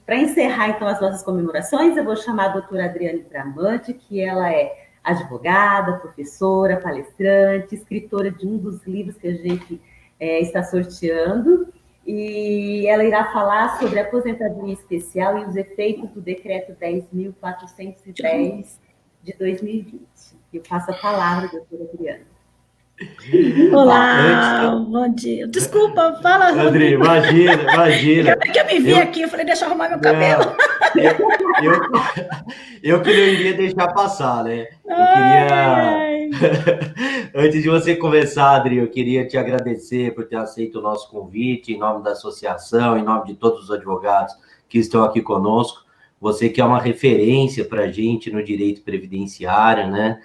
Para encerrar, então, as nossas comemorações, eu vou chamar a doutora Adriane Bramante, que ela é advogada, professora, palestrante, escritora de um dos livros que a gente está sorteando, e ela irá falar sobre a aposentadoria especial e os efeitos do decreto 10.410 de 2020. Eu passo a palavra, doutora Adriane. Olá, bom dia. Desculpa, fala, André, imagina. É que eu me vi aqui, eu falei, deixa eu arrumar meu cabelo. Eu que não iria deixar passar, né? Antes de você começar, Adri, eu queria te agradecer por ter aceito o nosso convite, em nome da associação, em nome de todos os advogados que estão aqui conosco. Você que é uma referência para a gente no direito previdenciário, né?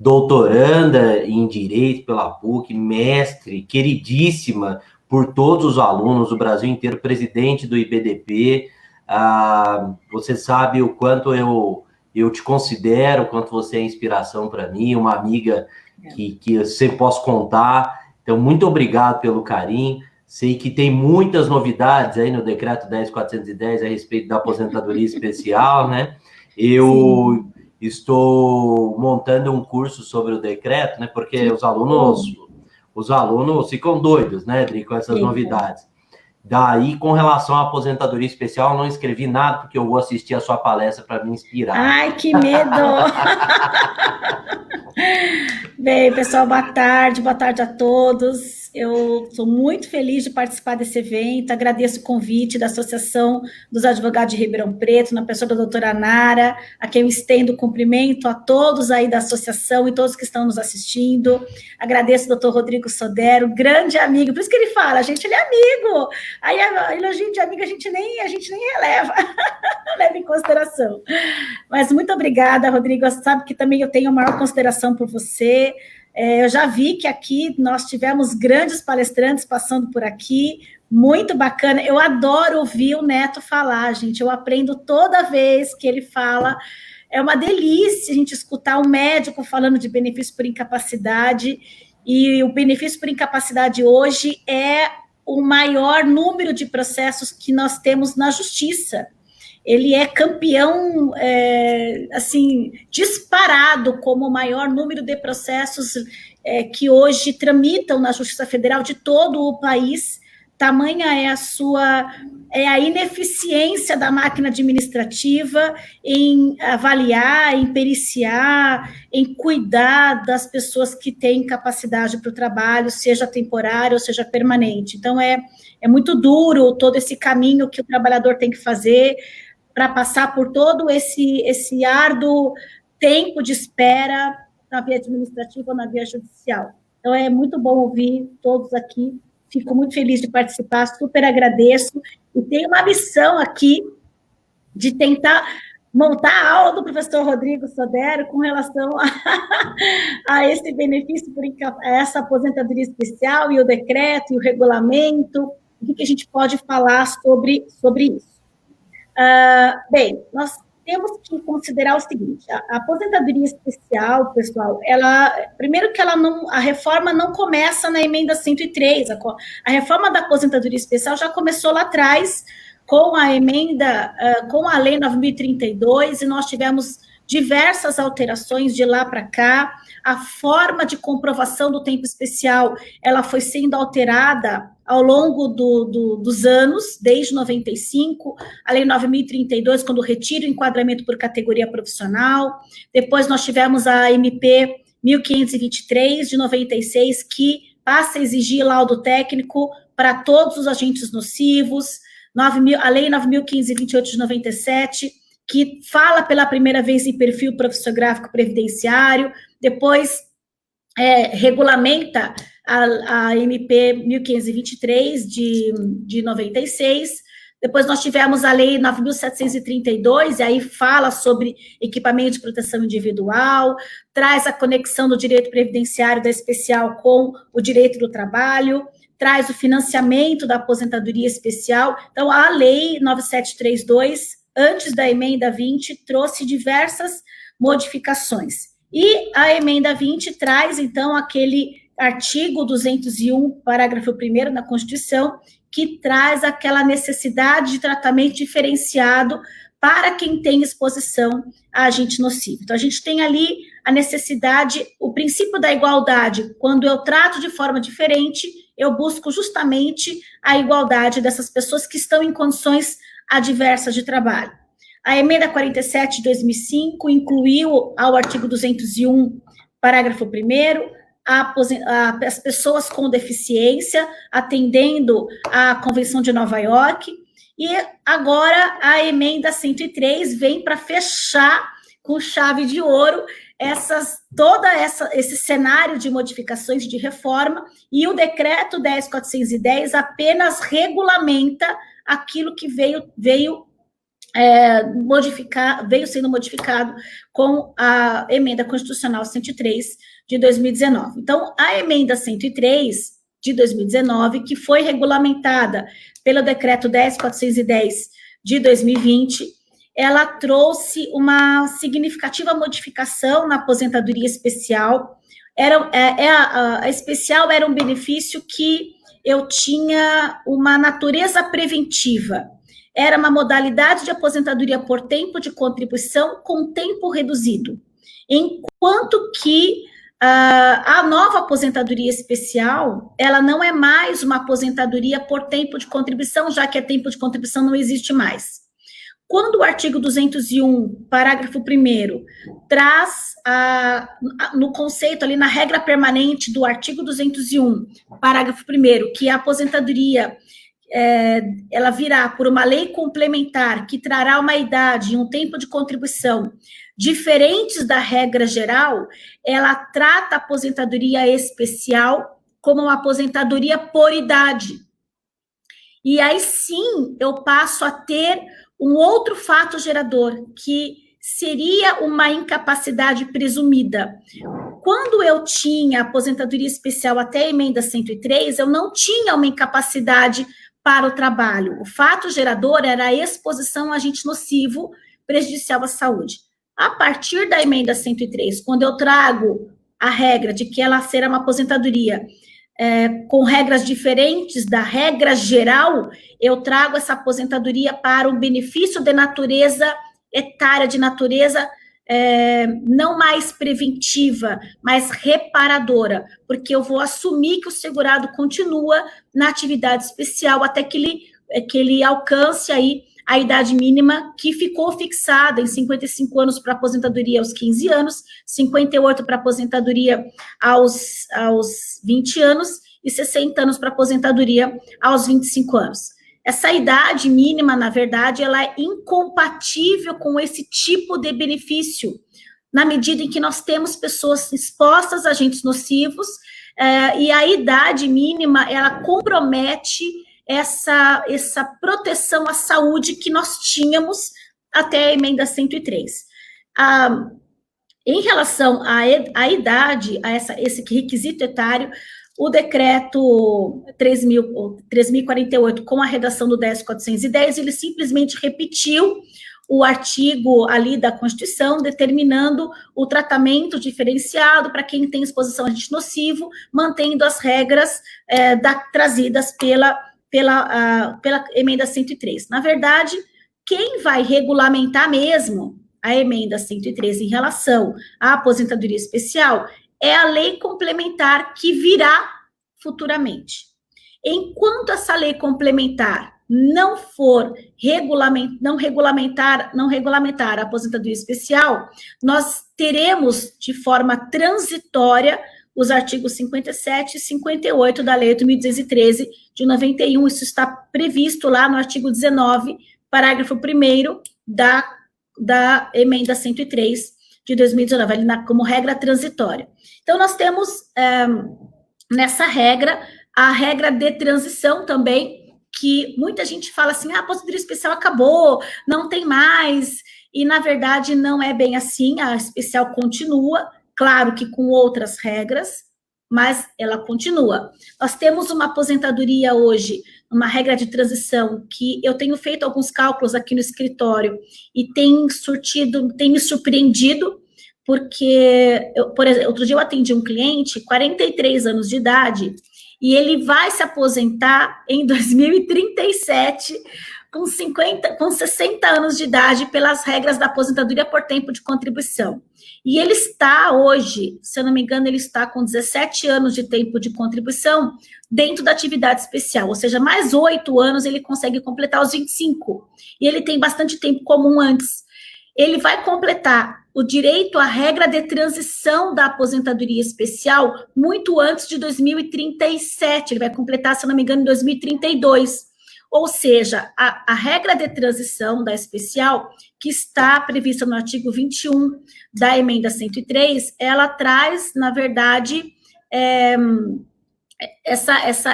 Doutoranda em Direito pela PUC, mestre, queridíssima por todos os alunos do Brasil inteiro, presidente do IBDP. Você sabe o quanto eu te considero, o quanto você é inspiração para mim, uma amiga que eu sempre posso contar. Então, muito obrigado pelo carinho. Sei que tem muitas novidades aí no decreto 10.410 a respeito da aposentadoria especial, né? Eu estou montando um curso sobre o decreto, né? Porque os alunos ficam doidos, né, Adri, com essas novidades. Daí, com relação à aposentadoria especial, eu não escrevi nada, porque eu vou assistir a sua palestra para me inspirar. Ai, que medo! Bem, pessoal, boa tarde a todos. Eu sou muito feliz de participar desse evento, agradeço o convite da Associação dos Advogados de Ribeirão Preto, na pessoa da doutora Nara, a quem eu estendo o cumprimento a todos aí da associação e todos que estão nos assistindo. Agradeço o doutor Rodrigo Sodero, grande amigo, por isso que ele fala, gente, ele é amigo. Aí, elogio de amigo, a gente nem releva, leva em consideração. Mas muito obrigada, Rodrigo, sabe que também eu tenho a maior consideração por você. Eu já vi que aqui nós tivemos grandes palestrantes passando por aqui, muito bacana. Eu adoro ouvir o Neto falar, gente. Eu aprendo toda vez que ele fala. É uma delícia a gente escutar um médico falando de benefício por incapacidade. E o benefício por incapacidade hoje é o maior número de processos que nós temos na justiça. Ele é campeão, assim, disparado como o maior número de processos que hoje tramitam na Justiça Federal de todo o país. Tamanha é a ineficiência da máquina administrativa em avaliar, em periciar, em cuidar das pessoas que têm capacidade para o trabalho, seja temporário ou seja permanente. Então, é muito duro todo esse caminho que o trabalhador tem que fazer para passar por todo esse árduo tempo de espera na via administrativa ou na via judicial. Então, é muito bom ouvir todos aqui, fico muito feliz de participar, super agradeço, e tenho uma missão aqui de tentar montar a aula do professor Rodrigo Sodero com relação a esse benefício, a essa aposentadoria especial, e o decreto, e o regulamento, o que a gente pode falar sobre isso. Bem, nós temos que considerar o seguinte, a aposentadoria especial, pessoal, primeiro que a reforma não começa na emenda 103, a reforma da aposentadoria especial já começou lá atrás, com a emenda, com a lei 9.032, e nós tivemos diversas alterações de lá para cá. A forma de comprovação do tempo especial, ela foi sendo alterada ao longo dos anos, desde 95, a lei 9.032, quando retira o enquadramento por categoria profissional. Depois nós tivemos a MP 1523, de 96, que passa a exigir laudo técnico para todos os agentes nocivos. A lei 9.528, de 97, que fala pela primeira vez em perfil profissiográfico previdenciário. Depois regulamenta a MP 1523 de 96, depois nós tivemos a lei 9.732, e aí fala sobre equipamento de proteção individual, traz a conexão do direito previdenciário da especial com o direito do trabalho, traz o financiamento da aposentadoria especial. Então, a lei 9732, antes da emenda 20, trouxe diversas modificações. E a emenda 20 traz, então, artigo 201, parágrafo 1º da Constituição, que traz aquela necessidade de tratamento diferenciado para quem tem exposição a agente nocivo. Então, a gente tem ali a necessidade, o princípio da igualdade. Quando eu trato de forma diferente, eu busco justamente a igualdade dessas pessoas que estão em condições adversas de trabalho. A emenda 47 de 2005 incluiu ao artigo 201, parágrafo 1º, as pessoas com deficiência, atendendo à Convenção de Nova York, e agora a emenda 103 vem para fechar com chave de ouro esse cenário de modificações de reforma, e o decreto 10.410 apenas regulamenta aquilo que veio sendo modificado com a emenda constitucional 103 de 2019. Então, a emenda 103 de 2019, que foi regulamentada pelo decreto 10.410 de 2020, ela trouxe uma significativa modificação na aposentadoria especial. A especial era um benefício que eu tinha uma natureza preventiva. Era uma modalidade de aposentadoria por tempo de contribuição com tempo reduzido. Enquanto que a nova aposentadoria especial, ela não é mais uma aposentadoria por tempo de contribuição, já que a tempo de contribuição não existe mais. Quando o artigo 201, parágrafo 1º, traz no conceito ali, na regra permanente do artigo 201, parágrafo 1º, que a aposentadoria ela virá por uma lei complementar que trará uma idade e um tempo de contribuição diferentes da regra geral, ela trata a aposentadoria especial como uma aposentadoria por idade. E aí sim eu passo a ter um outro fato gerador, que seria uma incapacidade presumida. Quando eu tinha aposentadoria especial até a emenda 103, eu não tinha uma incapacidade para o trabalho. O fato gerador era a exposição a agente nocivo prejudicial à saúde. A partir da emenda 103, quando eu trago a regra de que ela será uma aposentadoria com regras diferentes da regra geral, eu trago essa aposentadoria para um benefício de natureza etária, de natureza não mais preventiva, mas reparadora, porque eu vou assumir que o segurado continua na atividade especial até que ele alcance aí a idade mínima que ficou fixada em 55 anos para aposentadoria aos 15 anos, 58 para aposentadoria aos 20 anos e 60 anos para aposentadoria aos 25 anos. Essa idade mínima, na verdade, ela é incompatível com esse tipo de benefício, na medida em que nós temos pessoas expostas a agentes nocivos, e a idade mínima, ela compromete essa proteção à saúde que nós tínhamos até a emenda 103. Em relação à idade, a esse requisito etário, o decreto 3.048, com a redação do 10.410, ele simplesmente repetiu o artigo ali da Constituição, determinando o tratamento diferenciado para quem tem exposição a agente nocivo, mantendo as regras trazidas pela emenda 103. Na verdade, quem vai regulamentar mesmo a emenda 103 em relação à aposentadoria especial é a lei complementar que virá futuramente. Enquanto essa lei complementar não for não regulamentar a aposentadoria especial, nós teremos de forma transitória os artigos 57 e 58 da Lei 8.213 de 91. Isso está previsto lá no artigo 19, parágrafo 1º da emenda 103 de 2019, ali como regra transitória. Então, nós temos nessa regra, a regra de transição também, que muita gente fala assim, a aposentadoria especial acabou, não tem mais, e na verdade não é bem assim, a especial continua, claro que com outras regras, mas ela continua. Nós temos uma aposentadoria hoje, uma regra de transição, que eu tenho feito alguns cálculos aqui no escritório, e tem me surpreendido, porque, por exemplo, outro dia eu atendi um cliente, 43 anos de idade, e ele vai se aposentar em 2037, com 60 anos de idade, pelas regras da aposentadoria por tempo de contribuição. E ele está hoje, se eu não me engano, ele está com 17 anos de tempo de contribuição dentro da atividade especial, ou seja, mais 8 anos ele consegue completar os 25. E ele tem bastante tempo comum antes. Ele vai completar o direito à regra de transição da aposentadoria especial muito antes de 2037. Ele vai completar, se eu não me engano, em 2032. Ou seja, a regra de transição da especial, que está prevista no artigo 21 da emenda 103, ela traz, na verdade,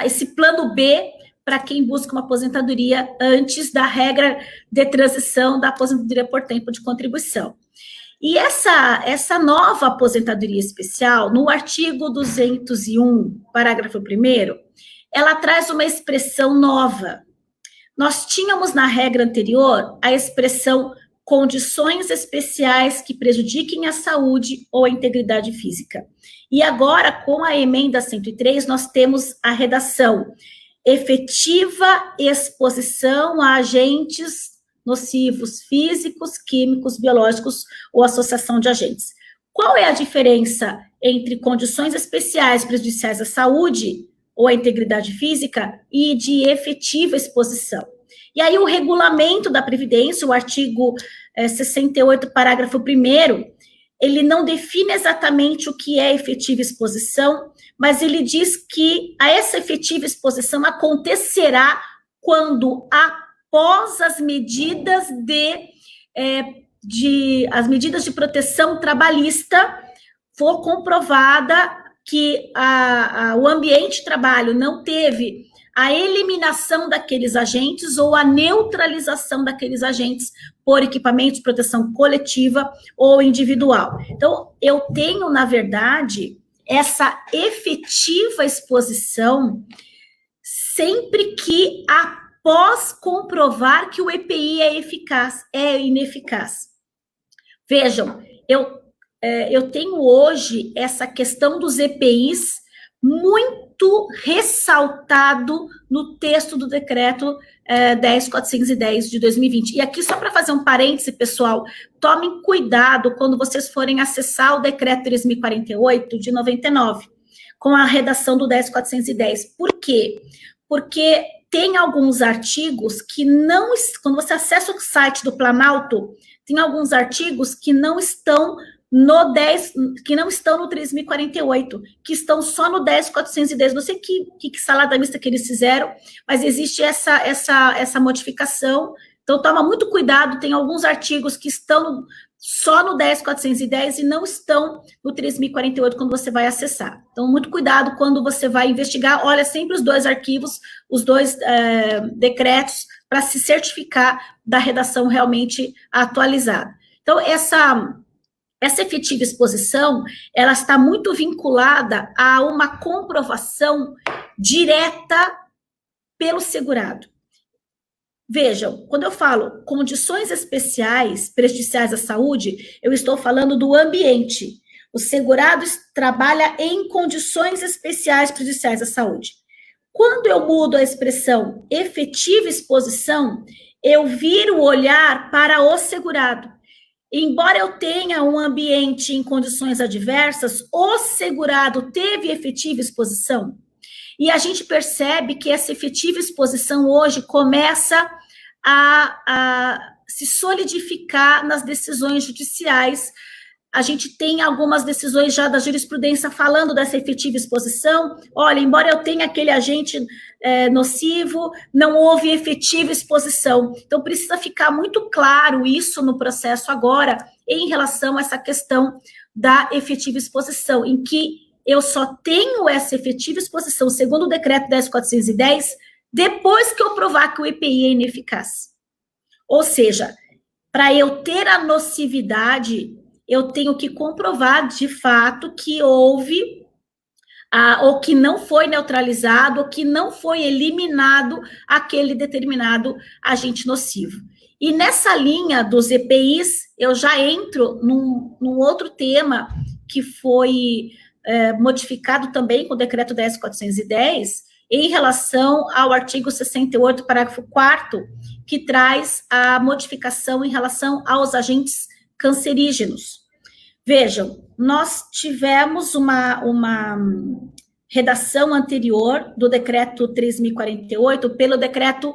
esse plano B para quem busca uma aposentadoria antes da regra de transição da aposentadoria por tempo de contribuição. E essa nova aposentadoria especial, no artigo 201, parágrafo 1º, ela traz uma expressão nova. Nós tínhamos na regra anterior a expressão condições especiais que prejudiquem a saúde ou a integridade física. E agora, com a emenda 103, nós temos a redação efetiva exposição a agentes nocivos físicos, químicos, biológicos ou associação de agentes. Qual é a diferença entre condições especiais prejudiciais à saúde ou à integridade física e de efetiva exposição? E aí o regulamento da Previdência, o artigo 68, parágrafo 1º, ele não define exatamente o que é efetiva exposição, mas ele diz que essa efetiva exposição acontecerá quando, após as medidas as medidas de proteção trabalhista, for comprovada que o ambiente de trabalho não teve a eliminação daqueles agentes ou a neutralização daqueles agentes por equipamentos de proteção coletiva ou individual. Então, eu tenho, na verdade, essa efetiva exposição sempre que após comprovar que o EPI é ineficaz. Vejam, eu tenho hoje essa questão dos EPIs muito ressaltado no texto do decreto 10.410 de 2020. E aqui, só para fazer um parêntese, pessoal, tomem cuidado quando vocês forem acessar o decreto 3.048 de 99, com a redação do 10.410. Por quê? Porque tem alguns artigos que não... Quando você acessa o site do Planalto, tem alguns artigos que não estão no 3.048, que estão só no 10.410, não sei que salada mista que eles fizeram, mas existe essa modificação, então toma muito cuidado, tem alguns artigos que estão só no 10.410 e não estão no 3.048 quando você vai acessar. Então, muito cuidado quando você vai investigar, olha sempre os dois arquivos, os dois decretos, para se certificar da redação realmente atualizada. Então, essa efetiva exposição, ela está muito vinculada a uma comprovação direta pelo segurado. Vejam, quando eu falo condições especiais prejudiciais à saúde, eu estou falando do ambiente. O segurado trabalha em condições especiais prejudiciais à saúde. Quando eu mudo a expressão efetiva exposição, eu viro o olhar para o segurado. Embora eu tenha um ambiente em condições adversas, o segurado teve efetiva exposição. E a gente percebe que essa efetiva exposição hoje começa a se solidificar nas decisões judiciais. A gente tem algumas decisões já da jurisprudência falando dessa efetiva exposição. Olha, embora eu tenha aquele agente nocivo, não houve efetiva exposição. Então, precisa ficar muito claro isso no processo agora, em relação a essa questão da efetiva exposição, em que eu só tenho essa efetiva exposição, segundo o decreto 10.410, depois que eu provar que o EPI é ineficaz. Ou seja, para eu ter a nocividade, eu tenho que comprovar, de fato, que houve ou que não foi neutralizado, ou que não foi eliminado aquele determinado agente nocivo. E nessa linha dos EPIs, eu já entro num outro tema que foi modificado também com o decreto 10.410, em relação ao artigo 68, parágrafo 4º, que traz a modificação em relação aos agentes cancerígenos. Vejam, nós tivemos uma redação anterior do decreto 3.048 pelo decreto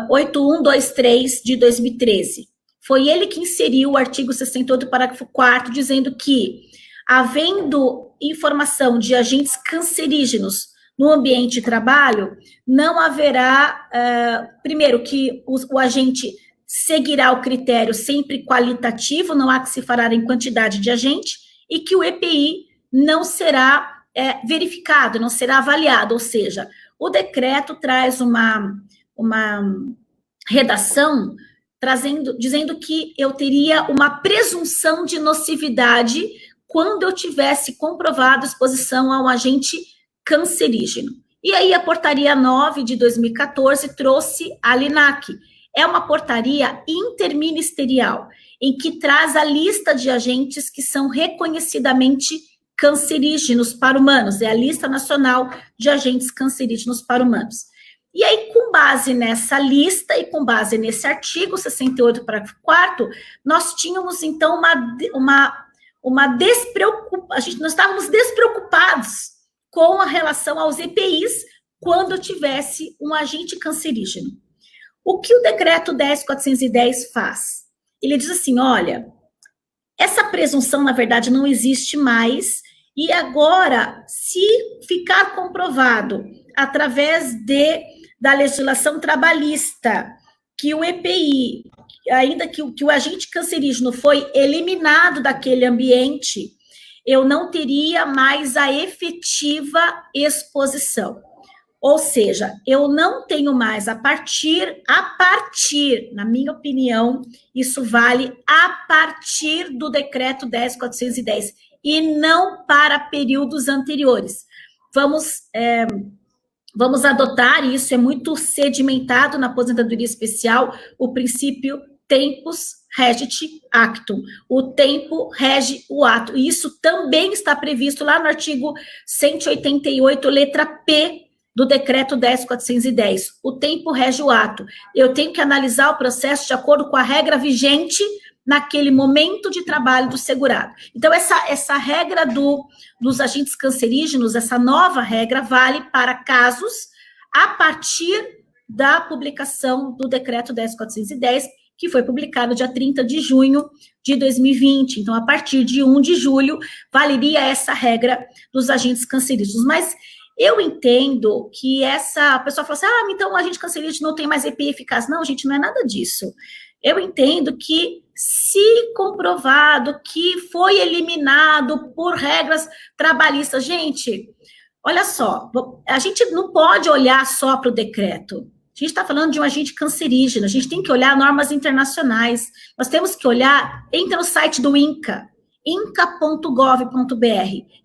8123 de 2013. Foi ele que inseriu o artigo 68, parágrafo 4º, dizendo que, havendo informação de agentes cancerígenos no ambiente de trabalho, não haverá, primeiro, que o agente seguirá o critério sempre qualitativo, não há que se falar em quantidade de agente, e que o EPI não será verificado, não será avaliado, ou seja, o decreto traz uma redação dizendo que eu teria uma presunção de nocividade quando eu tivesse comprovado exposição a um agente cancerígeno. E aí a portaria 9 de 2014 trouxe a LINAC. É uma portaria interministerial, em que traz a lista de agentes que são reconhecidamente cancerígenos para humanos, é a lista nacional de agentes cancerígenos para humanos. E aí, com base nessa lista e com base nesse artigo 68, parágrafo 4º, nós tínhamos, então, nós estávamos despreocupados com a relação aos EPIs quando tivesse um agente cancerígeno. O que o decreto 10.410 faz? Ele diz assim, olha, essa presunção, na verdade, não existe mais, e agora, se ficar comprovado, através da legislação trabalhista, que o EPI, ainda que o agente cancerígeno foi eliminado daquele ambiente, eu não teria mais a efetiva exposição. Ou seja, eu não tenho mais a partir, na minha opinião, isso vale a partir do decreto 10.410, e não para períodos anteriores. Vamos adotar, e isso é muito sedimentado na aposentadoria especial, o princípio tempus regit actum. O tempo rege o ato. E isso também está previsto lá no artigo 188, letra P, do decreto 10.410. O tempo rege o ato. Eu tenho que analisar o processo de acordo com a regra vigente naquele momento de trabalho do segurado. Então, essa regra dos agentes cancerígenos, essa nova regra, vale para casos a partir da publicação do decreto 10.410, que foi publicado dia 30 de junho de 2020. Então, a partir de 1 de julho, valeria essa regra dos agentes cancerígenos. Mas eu entendo que a pessoa fala assim, então o agente cancerígeno não tem mais EPI eficaz. Não, gente, não é nada disso. Eu entendo que, se comprovado que foi eliminado por regras trabalhistas, gente, olha só, a gente não pode olhar só para o decreto. A gente está falando de um agente cancerígeno, a gente tem que olhar normas internacionais. Nós temos que olhar, entra no site do INCA, inca.gov.br,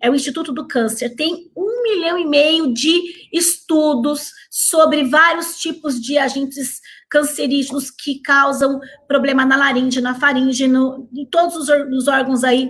é o Instituto do Câncer, tem 1,5 milhão de estudos sobre vários tipos de agentes cancerígenos que causam problema na laringe, na faringe, em todos os órgãos aí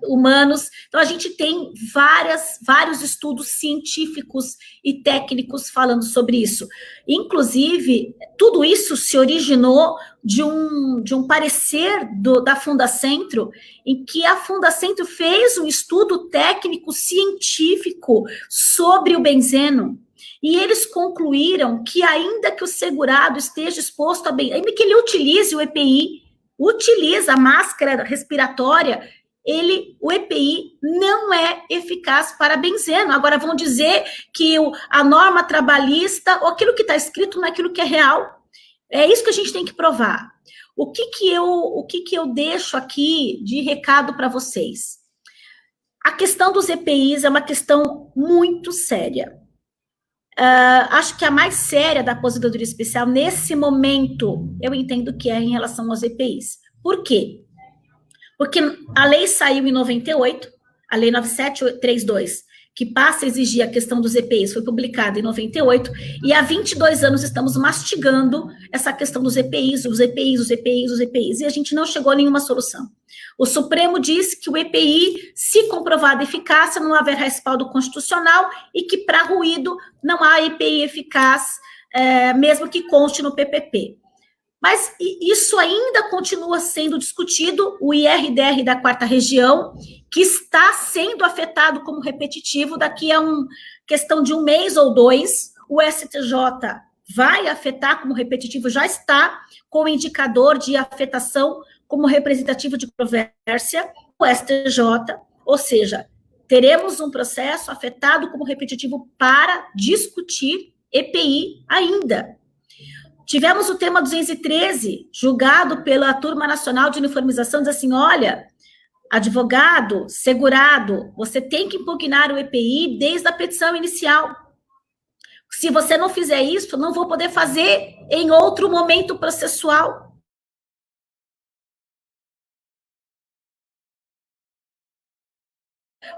humanos. Então, a gente tem vários estudos científicos e técnicos falando sobre isso. Inclusive, tudo isso se originou de um parecer da Fundacentro, em que a Fundacentro fez um estudo técnico científico sobre o benzeno. E eles concluíram que, ainda que o segurado esteja exposto ainda que ele utilize o EPI, utiliza a máscara respiratória, o EPI não é eficaz para benzeno. Agora vão dizer que a norma trabalhista, ou aquilo que está escrito não é aquilo que é real. É isso que a gente tem que provar. O que eu deixo aqui de recado para vocês? A questão dos EPIs é uma questão muito séria. Acho que a mais séria da aposentadoria especial, nesse momento, eu entendo que é em relação aos EPIs. Por quê? Porque a lei saiu em 98, a Lei 9732, que passa a exigir a questão dos EPIs, foi publicada em 98, e há 22 anos estamos mastigando essa questão dos EPIs, e a gente não chegou a nenhuma solução. O Supremo diz que o EPI, se comprovada eficácia, não haverá respaldo constitucional e que para ruído não há EPI eficaz, mesmo que conste no PPP. Mas isso ainda continua sendo discutido, o IRDR da 4ª Região, que está sendo afetado como repetitivo, daqui a questão de 1 mês ou 2, o STJ vai afetar como repetitivo, já está com o indicador de afetação como representativo de controvérsia, o STJ, ou seja, teremos um processo afetado como repetitivo para discutir EPI ainda. Tivemos o tema 213, julgado pela Turma Nacional de Uniformização, diz assim, olha, advogado, segurado, você tem que impugnar o EPI desde a petição inicial. Se você não fizer isso, não vou poder fazer em outro momento processual.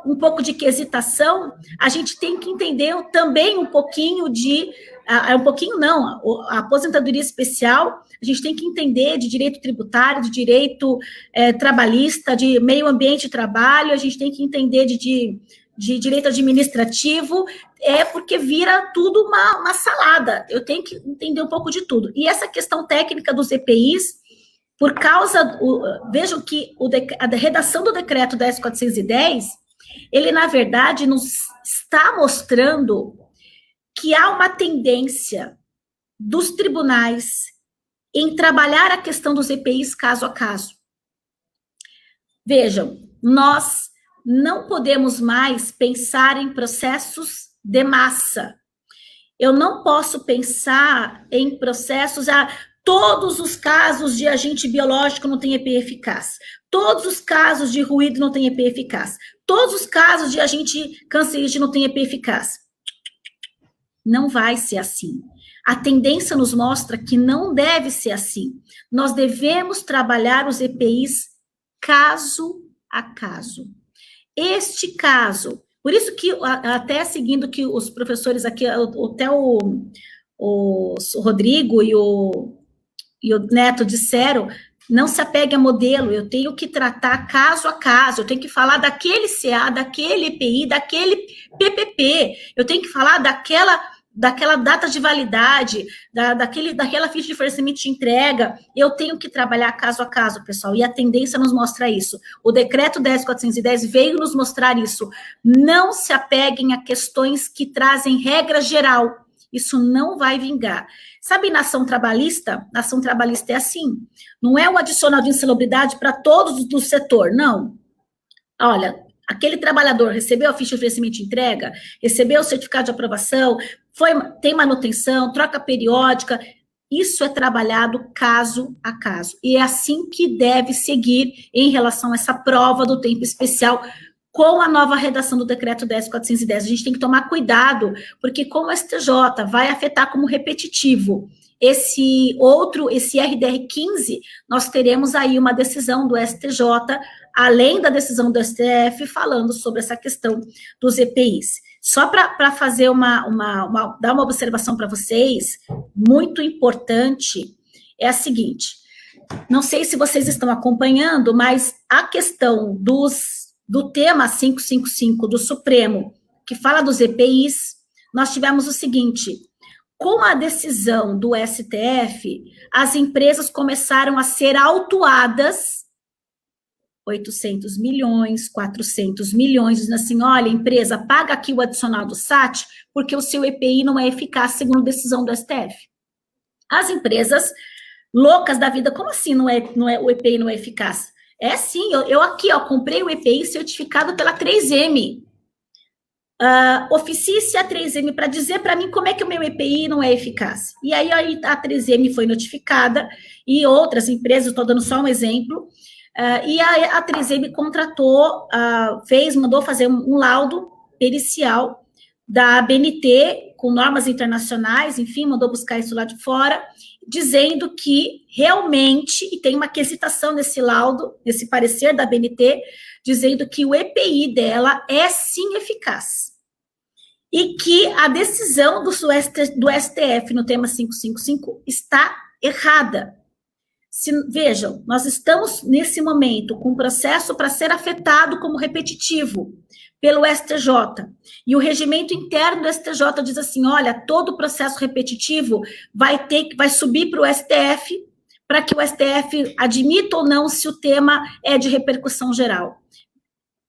Um pouco de hesitação, a gente tem que entender também um pouquinho de... a aposentadoria especial, a gente tem que entender de direito tributário, de direito trabalhista, de meio ambiente e trabalho, a gente tem que entender de direito administrativo, porque vira tudo uma salada, eu tenho que entender um pouco de tudo. E essa questão técnica dos EPIs, por causa, vejam que a redação do decreto 10.410, ele, na verdade, nos está mostrando que há uma tendência dos tribunais em trabalhar a questão dos EPIs caso a caso. Vejam, nós não podemos mais pensar em processos de massa. Eu não posso pensar em processos... todos os casos de agente biológico não tem EPI eficaz. Todos os casos de ruído não tem EPI eficaz. Todos os casos de agente cancerígeno não tem EPI eficaz. Não vai ser assim. A tendência nos mostra que não deve ser assim. Nós devemos trabalhar os EPIs caso a caso. Este caso, por isso que, até seguindo que os professores aqui, até o Rodrigo e o Neto disseram, não se apegue a modelo, eu tenho que tratar caso a caso, eu tenho que falar daquele CA, daquele EPI, daquele PPP, eu tenho que falar daquela data de validade, daquela ficha de fornecimento de entrega, eu tenho que trabalhar caso a caso, pessoal, e a tendência nos mostra isso. O decreto 10.410 veio nos mostrar isso. Não se apeguem a questões que trazem regra geral, isso não vai vingar. Sabe, na ação trabalhista é assim, não é um adicional de insalubridade para todos do setor, não. Olha, aquele trabalhador recebeu a ficha de oferecimento de entrega, recebeu o certificado de aprovação, tem manutenção, troca periódica, isso é trabalhado caso a caso. E é assim que deve seguir em relação a essa prova do tempo especial, com a nova redação do decreto 10.410, a gente tem que tomar cuidado, porque como o STJ vai afetar como repetitivo esse RDR 15, nós teremos aí uma decisão do STJ, além da decisão do STF, falando sobre essa questão dos EPIs. Só para fazer dar uma observação para vocês, muito importante, é a seguinte, não sei se vocês estão acompanhando, mas a questão do tema 555 do Supremo, que fala dos EPIs, nós tivemos o seguinte, com a decisão do STF, as empresas começaram a ser autuadas, 800 milhões, 400 milhões, dizendo assim, olha, empresa, paga aqui o adicional do SAT, porque o seu EPI não é eficaz, segundo decisão do STF. As empresas loucas da vida, como assim o EPI não é eficaz? É sim, eu aqui, comprei o EPI certificado pela 3M. Oficie-se a 3M para dizer para mim como é que o meu EPI não é eficaz. E aí a 3M foi notificada e outras empresas, estou dando só um exemplo, e a 3M contratou, mandou fazer um laudo pericial da ABNT, com normas internacionais, enfim, mandou buscar isso lá de fora, dizendo que realmente, e tem uma quesitação nesse laudo, nesse parecer da ABNT, dizendo que o EPI dela é sim eficaz. E que a decisão do STF no tema 555 está errada. Vejam, nós estamos nesse momento com um processo para ser afetado como repetitivo pelo STJ. E o regimento interno do STJ diz assim: olha, todo processo repetitivo vai subir para o STF, para que o STF admita ou não se o tema é de repercussão geral.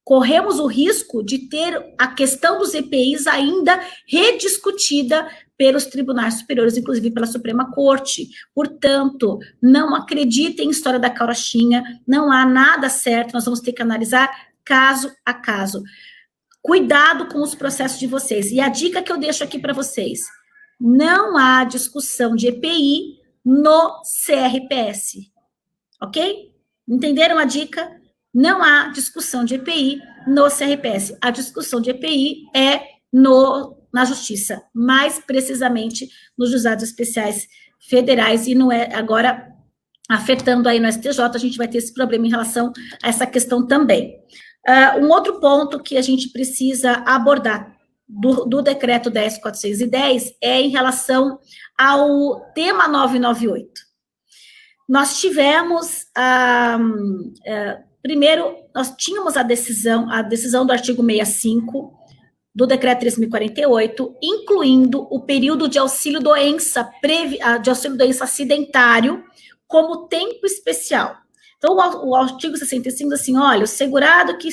Corremos o risco de ter a questão dos EPIs ainda rediscutida pelos tribunais superiores, inclusive pela Suprema Corte. Portanto, não acreditem em história da carochinha, não há nada certo, nós vamos ter que analisar caso a caso. Cuidado com os processos de vocês. E a dica que eu deixo aqui para vocês: não há discussão de EPI no CRPS. Ok? Entenderam a dica? Não há discussão de EPI no CRPS. A discussão de EPI é na Justiça, mais precisamente nos Juizados Especiais Federais, e não é agora afetando aí no STJ, a gente vai ter esse problema em relação a essa questão também. Um outro ponto que a gente precisa abordar do decreto 10.410 é em relação ao tema 998. Nós tivemos primeiro, nós tínhamos a decisão do artigo 65 do decreto 3.048, incluindo o período de auxílio-doença acidentário como tempo especial. Então, o artigo 65 diz assim: olha, o segurado que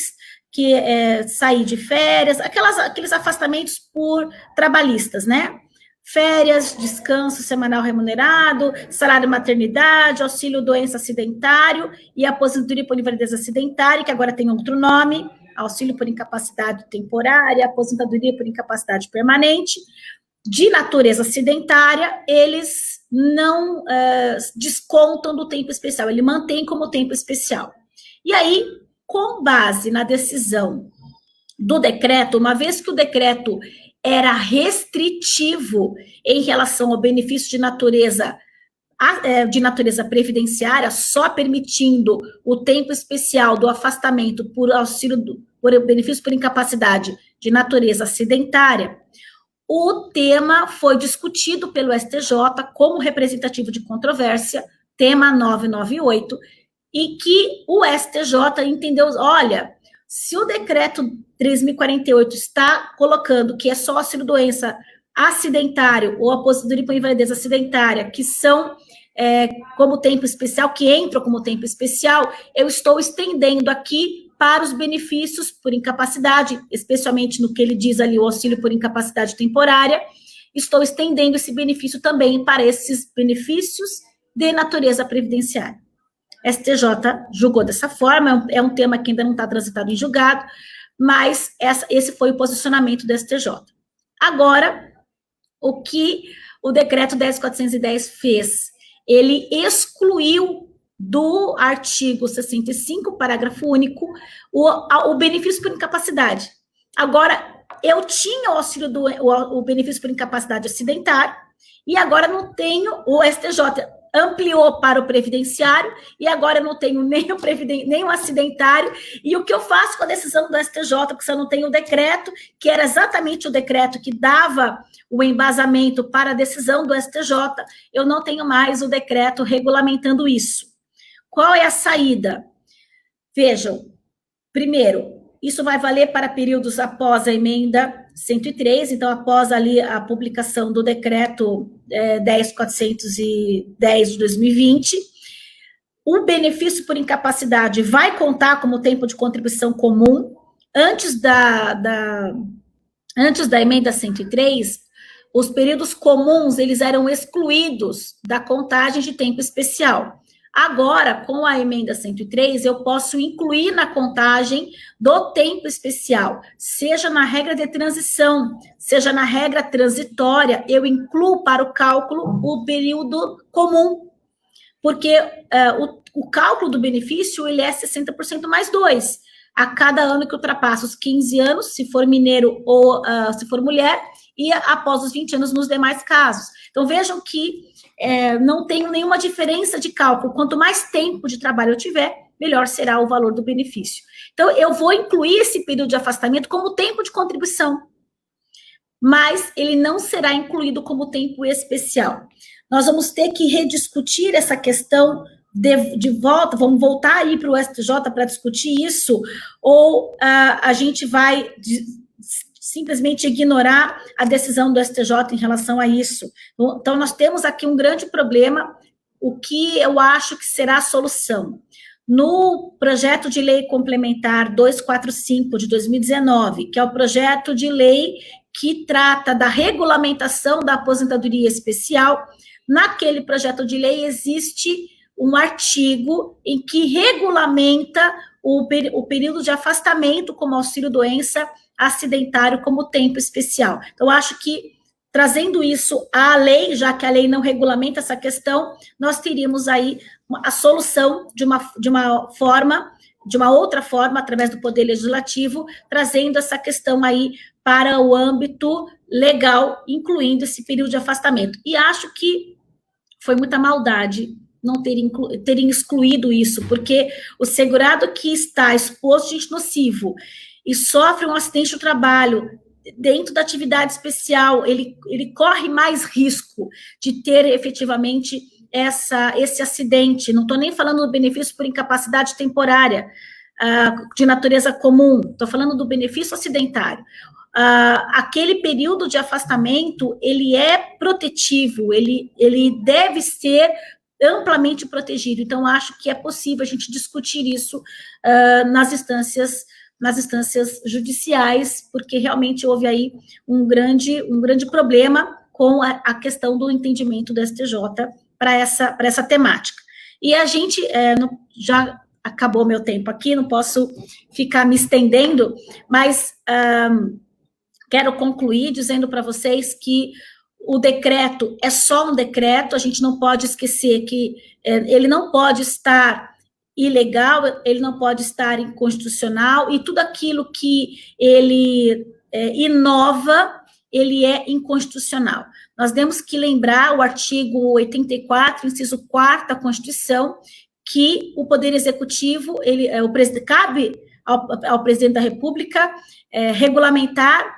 sair de férias, aqueles afastamentos por trabalhistas, né? Férias, descanso semanal remunerado, salário maternidade, auxílio doença acidentário e aposentadoria por invalidez acidentária, que agora tem outro nome, auxílio por incapacidade temporária, aposentadoria por incapacidade permanente, de natureza acidentária, eles não descontam do tempo especial, ele mantém como tempo especial. E aí, com base na decisão do decreto, uma vez que o decreto era restritivo em relação ao benefício de natureza previdenciária, só permitindo o tempo especial do afastamento por benefício por incapacidade de natureza acidentária, o tema foi discutido pelo STJ como representativo de controvérsia, tema 998, e que o STJ entendeu, olha, se o decreto 3.048 está colocando que é só auxílio-doença acidentário ou aposentadoria por invalidez acidentária, que são como tempo especial, que entram como tempo especial, eu estou estendendo aqui para os benefícios por incapacidade, especialmente no que ele diz ali, o auxílio por incapacidade temporária, estou estendendo esse benefício também para esses benefícios de natureza previdenciária. STJ julgou dessa forma, é um tema que ainda não está transitado em julgado, mas esse foi o posicionamento do STJ. Agora, o que o decreto 10.410 fez? Ele excluiu do artigo 65, parágrafo único, o benefício por incapacidade. Agora, eu tinha o benefício por incapacidade acidentária, e agora não tenho, o STJ ampliou para o previdenciário, e agora eu não tenho nem o acidentário, e o que eu faço com a decisão do STJ, porque se eu não tenho o decreto, que era exatamente o decreto que dava o embasamento para a decisão do STJ, eu não tenho mais o decreto regulamentando isso. Qual é a saída? Vejam, primeiro, isso vai valer para períodos após a emenda 103, então após ali a publicação do decreto 10.410 de 2020, o benefício por incapacidade vai contar como tempo de contribuição comum. Antes da emenda 103, os períodos comuns, eles eram excluídos da contagem de tempo especial. Agora, com a emenda 103, eu posso incluir na contagem do tempo especial, seja na regra de transição, seja na regra transitória, eu incluo para o cálculo o período comum, porque o cálculo do benefício, ele é 60% mais 2. A cada ano que ultrapassa os 15 anos, se for mineiro ou se for mulher, e após os 20 anos nos demais casos. Então, vejam que não tem nenhuma diferença de cálculo. Quanto mais tempo de trabalho eu tiver, melhor será o valor do benefício. Então, eu vou incluir esse período de afastamento como tempo de contribuição, mas ele não será incluído como tempo especial. Nós vamos ter que rediscutir essa questão de volta, vamos voltar aí para o STJ para discutir isso, ou a gente vai simplesmente ignorar a decisão do STJ em relação a isso. Então, nós temos aqui um grande problema, o que eu acho que será a solução. No projeto de lei complementar 245 de 2019, que é o projeto de lei que trata da regulamentação da aposentadoria especial, naquele projeto de lei existe um artigo em que regulamenta o período de afastamento como auxílio-doença acidentário como tempo especial. Então, acho que, trazendo isso à lei, já que a lei não regulamenta essa questão, nós teríamos aí a solução de uma outra forma, através do Poder Legislativo, trazendo essa questão aí para o âmbito legal, incluindo esse período de afastamento. E acho que foi muita maldade não terem excluído isso, porque o segurado que está exposto a agente nocivo e sofre um acidente do trabalho dentro da atividade especial, ele corre mais risco de ter efetivamente esse acidente. Não estou nem falando do benefício por incapacidade temporária, de natureza comum, estou falando do benefício acidentário. Aquele período de afastamento, ele é protetivo, ele deve ser amplamente protegido. Então, acho que é possível a gente discutir isso nas instâncias judiciais, porque realmente houve aí um grande problema com a questão do entendimento do STJ para essa temática. E a gente, já acabou meu tempo aqui, não posso ficar me estendendo, mas quero concluir dizendo para vocês que o decreto é só um decreto, a gente não pode esquecer que ele não pode estar ilegal, ele não pode estar inconstitucional, e tudo aquilo que ele inova, ele é inconstitucional. Nós temos que lembrar o artigo 84, inciso 4º da Constituição, que o Poder Executivo, cabe ao Presidente da República regulamentar,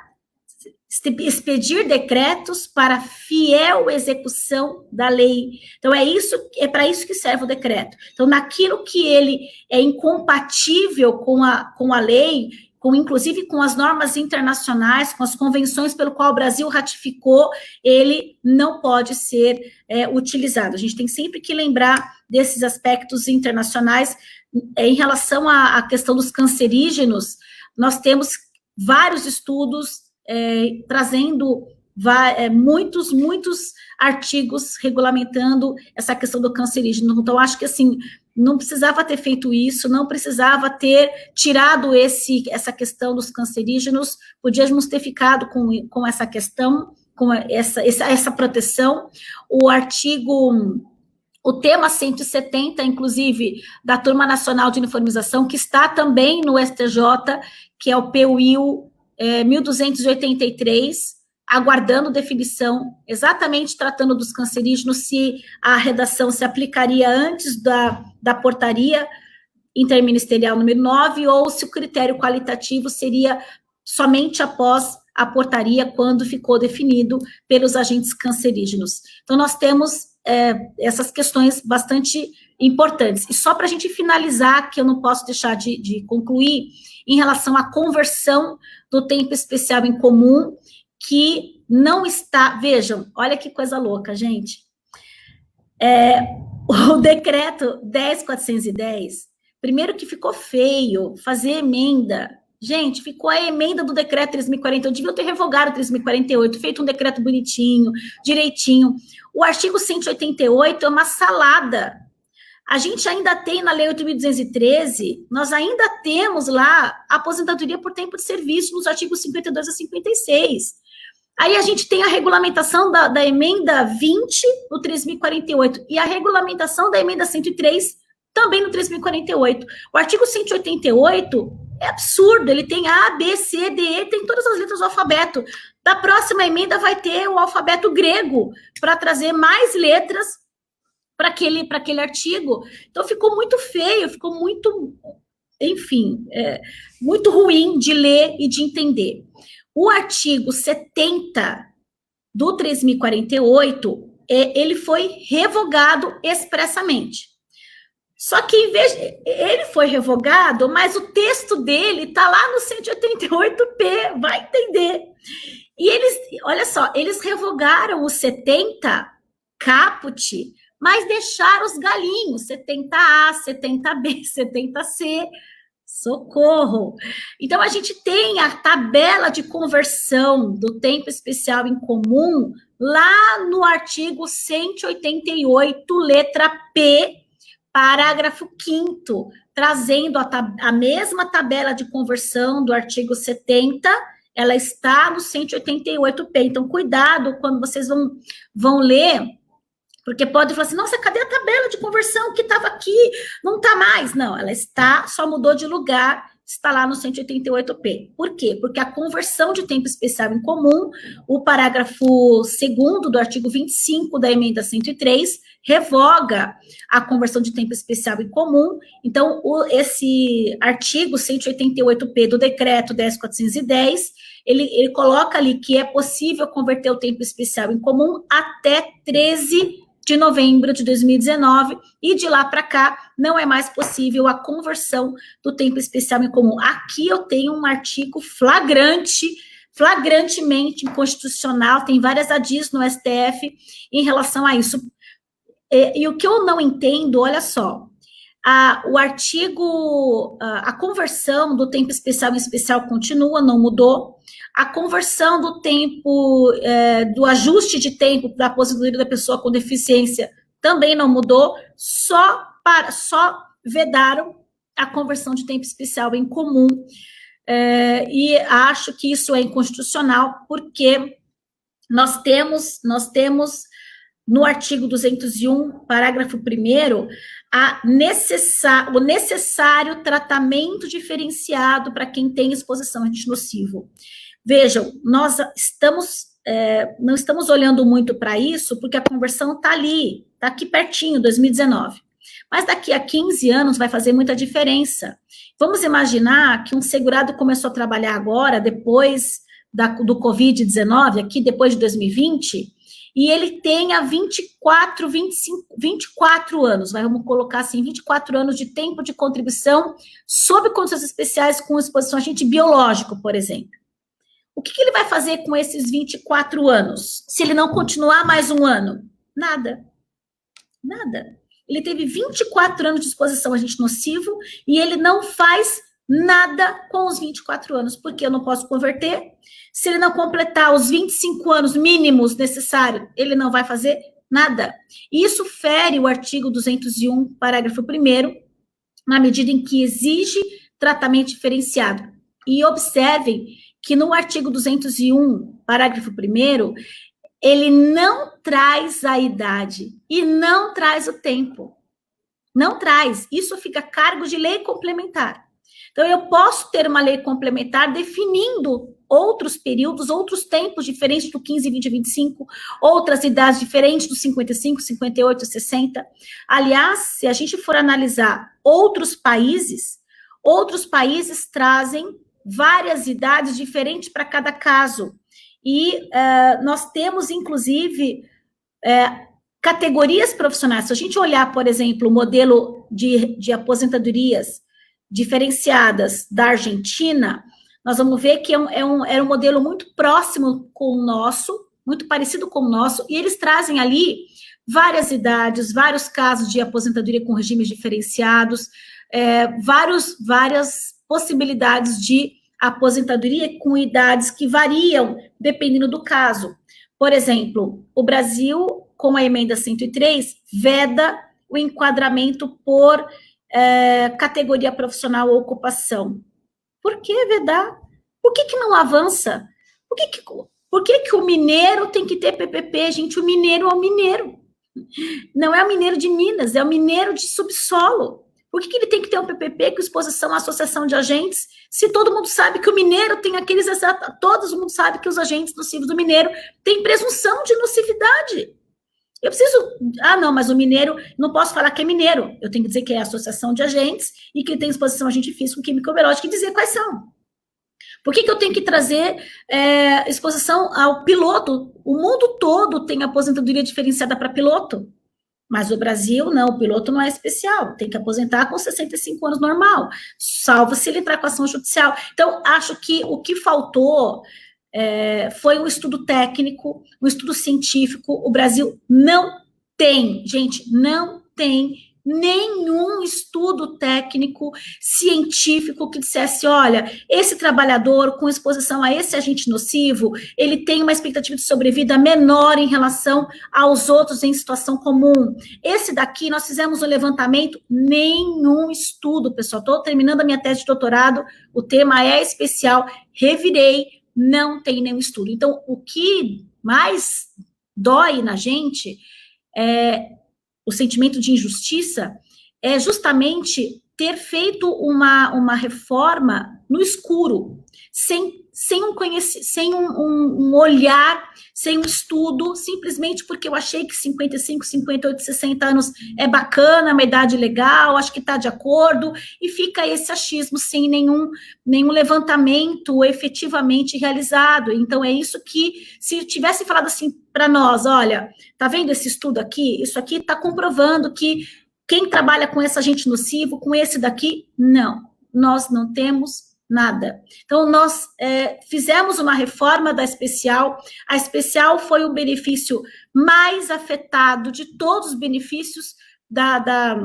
expedir decretos para fiel execução da lei. Então, é para isso que serve o decreto. Então, naquilo que ele é incompatível com a lei, inclusive com as normas internacionais, com as convenções pelo qual o Brasil ratificou, ele não pode ser utilizado. A gente tem sempre que lembrar desses aspectos internacionais. Em relação à questão dos cancerígenos, nós temos vários estudos trazendo muitos artigos regulamentando essa questão do cancerígeno. Então, acho que, assim, não precisava ter feito isso, não precisava ter tirado essa questão dos cancerígenos, podíamos ter ficado com essa questão, com essa proteção. O tema 170, inclusive, da Turma Nacional de Uniformização, que está também no STJ, que é o PUIL 1283, aguardando definição, exatamente tratando dos cancerígenos, se a redação se aplicaria antes da portaria interministerial número 9, ou se o critério qualitativo seria somente após a portaria, quando ficou definido pelos agentes cancerígenos. Então, nós temos essas questões bastante importantes. E só para a gente finalizar, que eu não posso deixar de concluir, em relação à conversão do tempo especial em comum, que não está... Vejam, olha que coisa louca, gente. O decreto 10.410, primeiro que ficou feio fazer emenda. Gente, ficou a emenda do decreto 3.048, devia ter revogado o 3.048, feito um decreto bonitinho, direitinho. O artigo 188 é uma salada. A gente ainda tem na Lei 8.213, nós ainda temos lá a aposentadoria por tempo de serviço nos artigos 52 a 56. Aí a gente tem a regulamentação da emenda 20 no 3.048 e a regulamentação da emenda 103 também no 3.048. O artigo 188 é absurdo, ele tem A, B, C, D, E, tem todas as letras do alfabeto. Da próxima emenda vai ter o alfabeto grego, para trazer mais letras para aquele artigo. Então, ficou muito feio, ficou muito, enfim, muito ruim de ler e de entender. O artigo 70 do 3.048, ele foi revogado expressamente. Só que, em vez de, ele foi revogado, mas o texto dele está lá no 188p, vai entender. E eles, olha só, eles revogaram o 70 caput, mas deixaram os galinhos, 70A, 70B, 70C, socorro. Então, a gente tem a tabela de conversão do tempo especial em comum lá no artigo 188, letra P, parágrafo 5º, trazendo a mesma tabela de conversão do artigo 70, ela está no 188p. Então, cuidado quando vocês vão ler, porque pode falar assim, nossa, cadê a tabela de conversão que estava aqui? Não está mais. Não, ela está, só mudou de lugar, está lá no 188p. Por quê? Porque a conversão de tempo especial em comum, o parágrafo 2º do artigo 25 da emenda 103, revoga a conversão de tempo especial em comum. Então, esse artigo 188p do decreto 10.410, ele coloca ali que é possível converter o tempo especial em comum até 13 de novembro de 2019, e de lá para cá não é mais possível a conversão do tempo especial em comum. Aqui eu tenho um artigo flagrantemente inconstitucional, tem várias ADIs no STF em relação a isso. E o que eu não entendo, olha só, o artigo, a conversão do tempo especial em especial continua, não mudou. A conversão do tempo, do ajuste de tempo para a aposentadoria da pessoa com deficiência também não mudou, só vedaram a conversão de tempo especial em comum. E acho que isso é inconstitucional, porque nós temos no artigo 201, parágrafo 1º, o necessário tratamento diferenciado para quem tem exposição a agente nocivo. Vejam, nós não estamos olhando muito para isso, porque a conversão está ali, está aqui pertinho, 2019. Mas daqui a 15 anos vai fazer muita diferença. Vamos imaginar que um segurado começou a trabalhar agora, depois do Covid-19, aqui depois de 2020, e ele tenha 24 anos, vamos colocar assim, 24 anos de tempo de contribuição sob condições especiais com exposição a agente biológico, por exemplo. O que ele vai fazer com esses 24 anos, se ele não continuar mais um ano? Nada. Ele teve 24 anos de exposição a agente nocivo e ele não faz nada com os 24 anos, porque eu não posso converter. Se ele não completar os 25 anos mínimos necessários, ele não vai fazer nada. Isso fere o artigo 201, parágrafo 1º, na medida em que exige tratamento diferenciado. E observem que no artigo 201, parágrafo 1º, ele não traz a idade e não traz o tempo. Não traz. Isso fica a cargo de lei complementar. Então, eu posso ter uma lei complementar definindo outros períodos, outros tempos diferentes do 15, 20, 25, outras idades diferentes do 55, 58, 60. Aliás, se a gente for analisar outros países trazem várias idades diferentes para cada caso. E nós temos, inclusive, categorias profissionais. Se a gente olhar, por exemplo, o modelo de aposentadorias diferenciadas da Argentina, nós vamos ver que era um modelo muito próximo com o nosso, muito parecido com o nosso, e eles trazem ali várias idades, vários casos de aposentadoria com regimes diferenciados, várias possibilidades de aposentadoria com idades que variam dependendo do caso. Por exemplo, o Brasil, com a emenda 103, veda o enquadramento por categoria profissional ou ocupação. Por que vedar? Por que não avança? Por que o mineiro tem que ter PPP? Gente, o mineiro é o mineiro. Não é o mineiro de Minas, é o mineiro de subsolo. Por que ele tem que ter um PPP com exposição à associação de agentes, se todo mundo sabe que o mineiro tem aqueles... Todo mundo sabe que os agentes nocivos do mineiro têm presunção de nocividade. Eu preciso... não, mas o mineiro... Não posso falar que é mineiro. Eu tenho que dizer que é associação de agentes e que ele tem exposição a agente físico, químico, biológico e dizer quais são. Por que eu tenho que trazer exposição ao piloto? O mundo todo tem aposentadoria diferenciada para piloto. Mas o Brasil, não, o piloto não é especial, tem que aposentar com 65 anos normal, salvo se ele entrar com ação judicial. Então, acho que o que faltou foi um estudo técnico, um estudo científico. O Brasil não tem, gente, não tem nenhum estudo técnico, científico que dissesse, olha, esse trabalhador com exposição a esse agente nocivo, ele tem uma expectativa de sobrevida menor em relação aos outros em situação comum. Esse daqui, nós fizemos um levantamento, nenhum estudo, pessoal. Estou terminando a minha tese de doutorado, o tema é especial, revirei, não tem nenhum estudo. Então, o que mais dói na gente o sentimento de injustiça é justamente ter feito uma reforma no escuro, sem um olhar, sem um estudo, simplesmente porque eu achei que 55, 58, 60 anos é bacana, uma idade legal, acho que está de acordo, e fica esse achismo sem nenhum levantamento efetivamente realizado. Então, é isso que, se tivesse falado assim para nós, olha, tá vendo esse estudo aqui? Isso aqui está comprovando que quem trabalha com esse agente nocivo, com esse daqui, não, nós não temos nada. Então, nós fizemos uma reforma da especial. A especial foi o benefício mais afetado de todos os benefícios da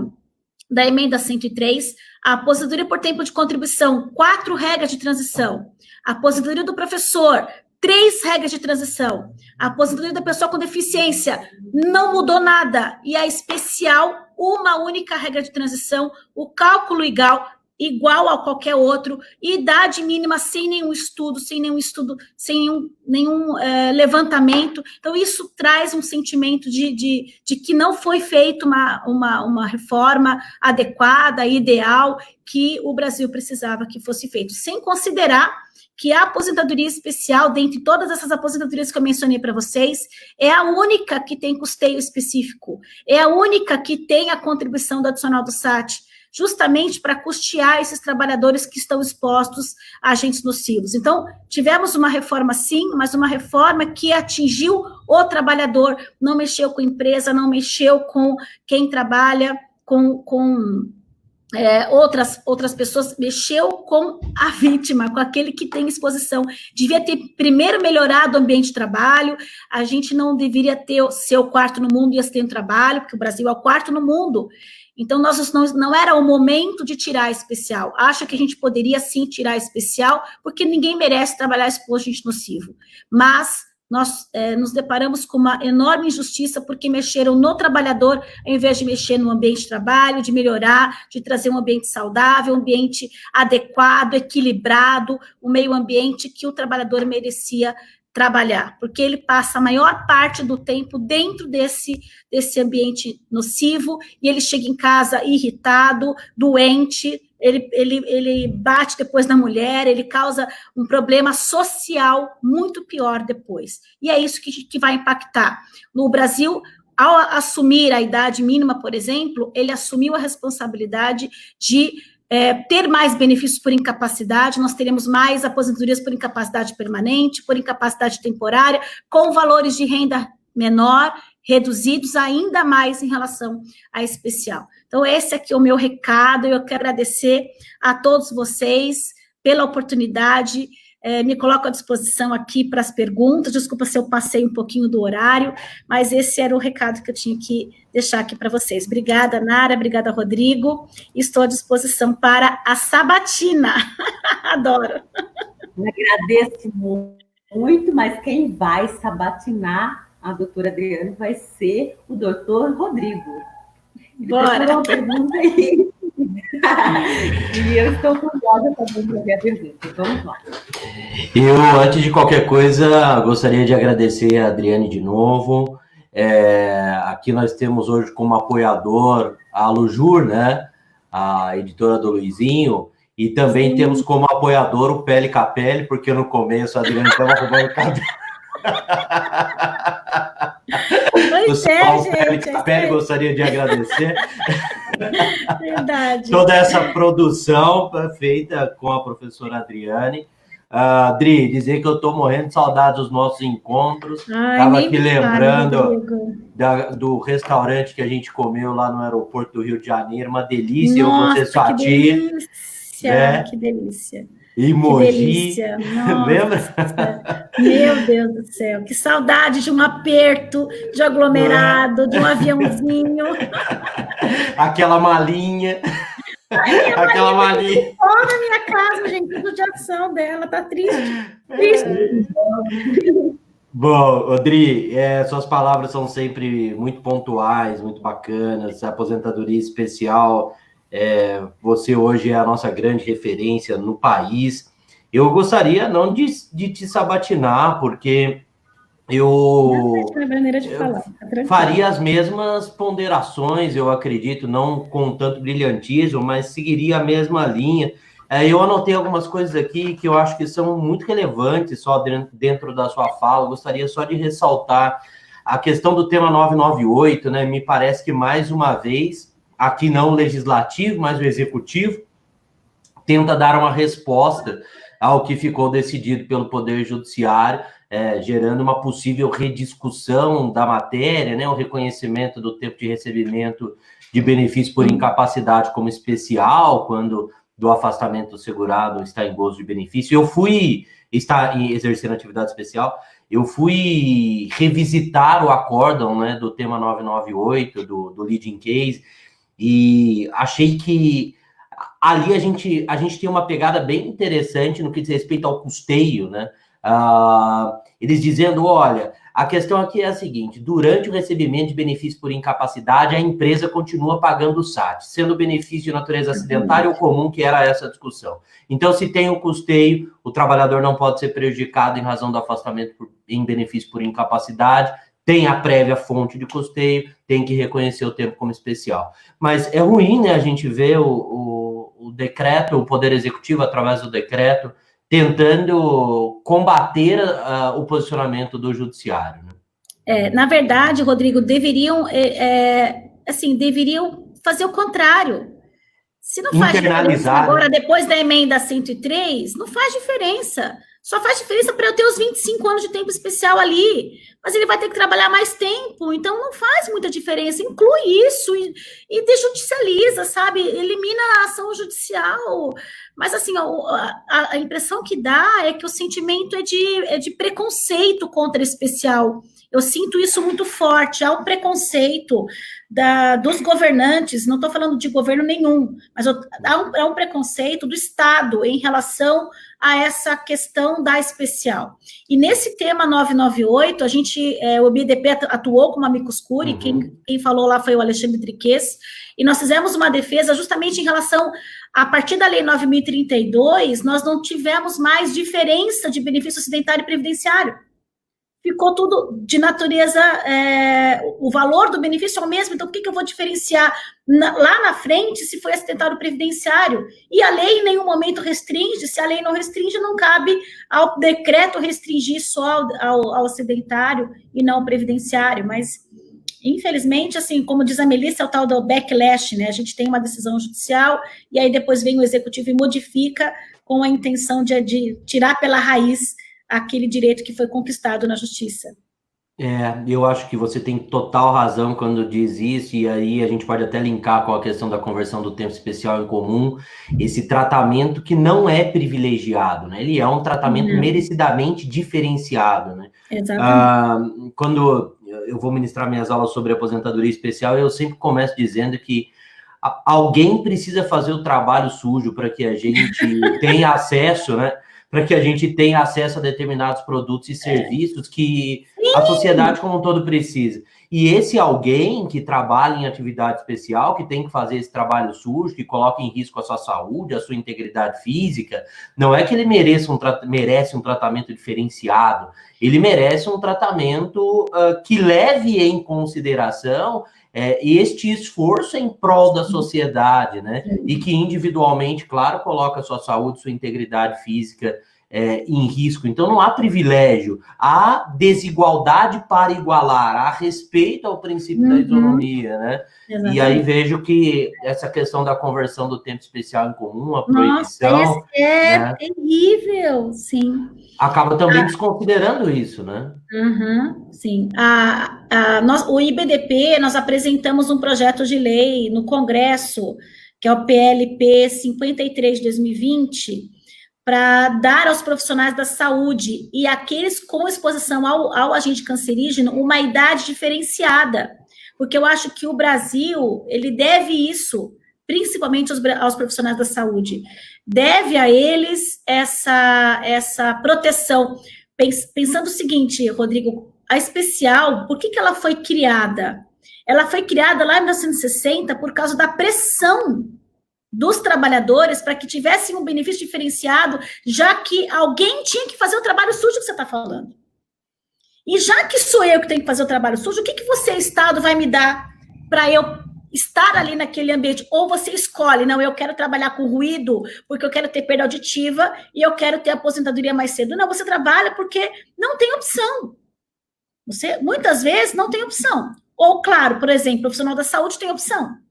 emenda 103. A aposentadoria por tempo de contribuição, 4 regras de transição. A aposentadoria do professor, 3 regras de transição. A aposentadoria da pessoa com deficiência, não mudou nada. E a especial, uma única regra de transição, o cálculo igual a qualquer outro, idade mínima sem nenhum estudo, sem nenhum levantamento. Então, isso traz um sentimento de que não foi feita uma reforma adequada, ideal, que o Brasil precisava que fosse feito, sem considerar que a aposentadoria especial, dentre todas essas aposentadorias que eu mencionei para vocês, é a única que tem custeio específico, é a única que tem a contribuição do adicional do SAT, justamente para custear esses trabalhadores que estão expostos a agentes nocivos. Então, tivemos uma reforma sim, mas uma reforma que atingiu o trabalhador, não mexeu com a empresa, não mexeu com quem trabalha, com outras pessoas, mexeu com a vítima, com aquele que tem exposição. Devia ter primeiro melhorado o ambiente de trabalho, a gente não deveria ser o quarto no mundo e ter um trabalho, porque o Brasil é o quarto no mundo. Então, não era o momento de tirar a especial. Acho que a gente poderia, sim, tirar a especial, porque ninguém merece trabalhar exposto a agente nocivo. Mas nós nos deparamos com uma enorme injustiça, porque mexeram no trabalhador, ao invés de mexer no ambiente de trabalho, de melhorar, de trazer um ambiente saudável, um ambiente adequado, equilibrado, um meio ambiente que o trabalhador merecia trabalhar, porque ele passa a maior parte do tempo dentro desse ambiente nocivo, e ele chega em casa irritado, doente, ele bate depois na mulher, ele causa um problema social muito pior depois. E é isso que vai impactar. No Brasil, ao assumir a idade mínima, por exemplo, ele assumiu a responsabilidade de ter mais benefícios por incapacidade. Nós teremos mais aposentadorias por incapacidade permanente, por incapacidade temporária, com valores de renda menor, reduzidos ainda mais em relação à especial. Então, esse aqui é o meu recado. Eu quero agradecer a todos vocês pela oportunidade. Me coloco à disposição aqui para as perguntas. Desculpa se eu passei um pouquinho do horário, mas esse era o recado que eu tinha que deixar aqui para vocês. Obrigada, Nara, obrigada, Rodrigo. Estou à disposição para a sabatina. Adoro. Eu agradeço muito, mas quem vai sabatinar a doutora Adriane vai ser o doutor Rodrigo. Bora. Uma pergunta aí. E eu estou curiosa também para ver a pergunta. Vamos lá. Eu, antes de qualquer coisa, gostaria de agradecer a Adriane de novo. Aqui nós temos hoje como apoiador a Alujur, né? a editora do Luizinho, e também Sim. temos como apoiador o Pele Capelli, porque no começo a Adriane estava arrumando o cabelo. Pois é, O Pele gente. Capelli gostaria de agradecer. Verdade. Toda essa produção feita com a professora Adriane. Adri, dizer que eu estou morrendo de saudade dos nossos encontros. Estava aqui lembrando do restaurante que a gente comeu lá no aeroporto do Rio de Janeiro, uma delícia. Nossa, eu, você, sua tia, né? Que delícia. E Mogi. Que delícia. Nossa, lembra? Meu Deus do céu, que saudade de um aperto, de aglomerado, de um aviãozinho. Aquela malinha. Aquela malinha. Fora da minha casa, gente, tudo de ação dela, tá triste. Triste. Bom, Odri, suas palavras são sempre muito pontuais, muito bacanas, aposentadoria especial, você hoje é a nossa grande referência no país. Eu gostaria não de te sabatinar, porque eu faria as mesmas ponderações, eu acredito, não com tanto brilhantismo, mas seguiria a mesma linha. Eu anotei algumas coisas aqui que eu acho que são muito relevantes só dentro da sua fala. Eu gostaria só de ressaltar a questão do tema 998, né? Me parece que, mais uma vez, aqui não o legislativo, mas o executivo, tenta dar uma resposta ao que ficou decidido pelo Poder Judiciário, gerando uma possível rediscussão da matéria, né? O reconhecimento do tempo de recebimento de benefício por incapacidade como especial, quando do afastamento do segurado está em gozo de benefício. Está exercendo atividade especial, eu fui revisitar o acórdão, né, do tema 998, do leading case, e achei que ali a gente tem uma pegada bem interessante no que diz respeito ao custeio, né? Eles dizendo, olha, a questão aqui é a seguinte: durante o recebimento de benefício por incapacidade, a empresa continua pagando o SAT, sendo benefício de natureza acidentária ou comum, que era essa discussão. Então, se tem o custeio, o trabalhador não pode ser prejudicado em razão do afastamento em benefício por incapacidade, tem a prévia fonte de custeio, tem que reconhecer o tempo como especial. Mas é ruim, né, a gente ver o decreto, o Poder Executivo, através do decreto, tentando combater o posicionamento do judiciário. Né? Na verdade, Rodrigo, deveriam fazer o contrário. Se não faz diferença agora, depois da emenda 103, não faz diferença. Só faz diferença para eu ter os 25 anos de tempo especial ali. Mas ele vai ter que trabalhar mais tempo, então não faz muita diferença. Inclui isso e desjudicializa, sabe? Elimina a ação judicial. Mas, assim, a impressão que dá é que o sentimento é de preconceito contra especial. Eu sinto isso muito forte. Há um preconceito dos governantes, não estou falando de governo nenhum, mas há um preconceito do Estado em relação a essa questão da especial. E nesse tema 998, o IBDP atuou como amicus curiae, quem falou lá foi o Alexandre Triques, e nós fizemos uma defesa justamente em relação, a partir da Lei 9.032, nós não tivemos mais diferença de benefício acidentário e previdenciário. Ficou tudo de natureza, o valor do benefício é o mesmo, então por que eu vou diferenciar lá na frente se foi acidentário previdenciário? E a lei em nenhum momento restringe, se a lei não restringe, não cabe ao decreto restringir só ao acidentário e não ao previdenciário, mas infelizmente, assim, como diz a Melissa, é o tal do backlash, né? A gente tem uma decisão judicial e aí depois vem o executivo e modifica com a intenção de tirar pela raiz aquele direito que foi conquistado na justiça. Eu acho que você tem total razão quando diz isso, e aí a gente pode até linkar com a questão da conversão do tempo especial em comum, esse tratamento que não é privilegiado, né? Ele é um tratamento merecidamente diferenciado, né? Exatamente. Quando eu vou ministrar minhas aulas sobre aposentadoria especial, eu sempre começo dizendo que alguém precisa fazer o trabalho sujo para que a gente tenha acesso, né? Para que a gente tenha acesso a determinados produtos e serviços que a sociedade como um todo precisa. E esse alguém que trabalha em atividade especial, que tem que fazer esse trabalho sujo, que coloca em risco a sua saúde, a sua integridade física, não é que ele merece um tratamento diferenciado, ele merece um tratamento que leve em consideração e este esforço em prol da sociedade, né? E que individualmente, claro, coloca a sua saúde, sua integridade física em risco. Então não há privilégio, há desigualdade para igualar, há respeito ao princípio da isonomia, né? Exatamente. E aí vejo que essa questão da conversão do tempo especial em comum, a proibição... Nossa, né? Terrível, sim. Acaba também desconsiderando isso, né? Sim. O IBDP, nós apresentamos um projeto de lei no Congresso, que é o PLP 53 de 2020, para dar aos profissionais da saúde e aqueles com exposição ao agente cancerígeno uma idade diferenciada, porque eu acho que o Brasil, ele deve isso, principalmente aos profissionais da saúde, deve a eles essa proteção. Pensando o seguinte, Rodrigo, a especial, por que ela foi criada? Ela foi criada lá em 1960 por causa da pressão dos trabalhadores para que tivessem um benefício diferenciado, já que alguém tinha que fazer o trabalho sujo que você está falando. E já que sou eu que tenho que fazer o trabalho sujo, o que você, Estado, vai me dar para eu estar ali naquele ambiente? Ou você escolhe, não, eu quero trabalhar com ruído, porque eu quero ter perda auditiva e eu quero ter aposentadoria mais cedo. Não, você trabalha porque não tem opção. Você, muitas vezes, não tem opção. Ou, claro, por exemplo, o profissional da saúde tem opção.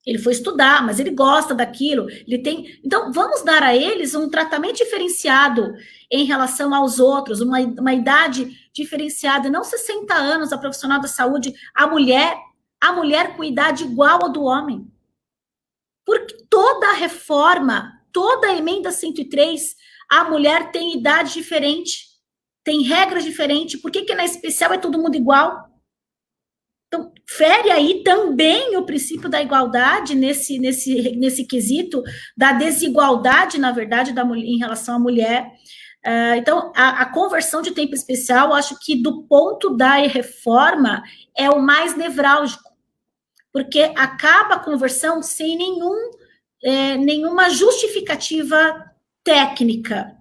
Ele foi estudar, mas ele gosta daquilo, ele tem... Então, vamos dar a eles um tratamento diferenciado em relação aos outros, uma idade diferenciada, não 60 anos, a profissional da saúde, a mulher com idade igual ao do homem. Porque toda a reforma, toda a emenda 103, a mulher tem idade diferente, tem regras diferentes. Por que na especial é todo mundo igual? Então, fere aí também o princípio da igualdade nesse quesito, da desigualdade, na verdade, em relação à mulher. Então, a conversão de tempo especial, eu acho que do ponto da reforma é o mais nevrálgico, porque acaba a conversão sem nenhuma justificativa técnica.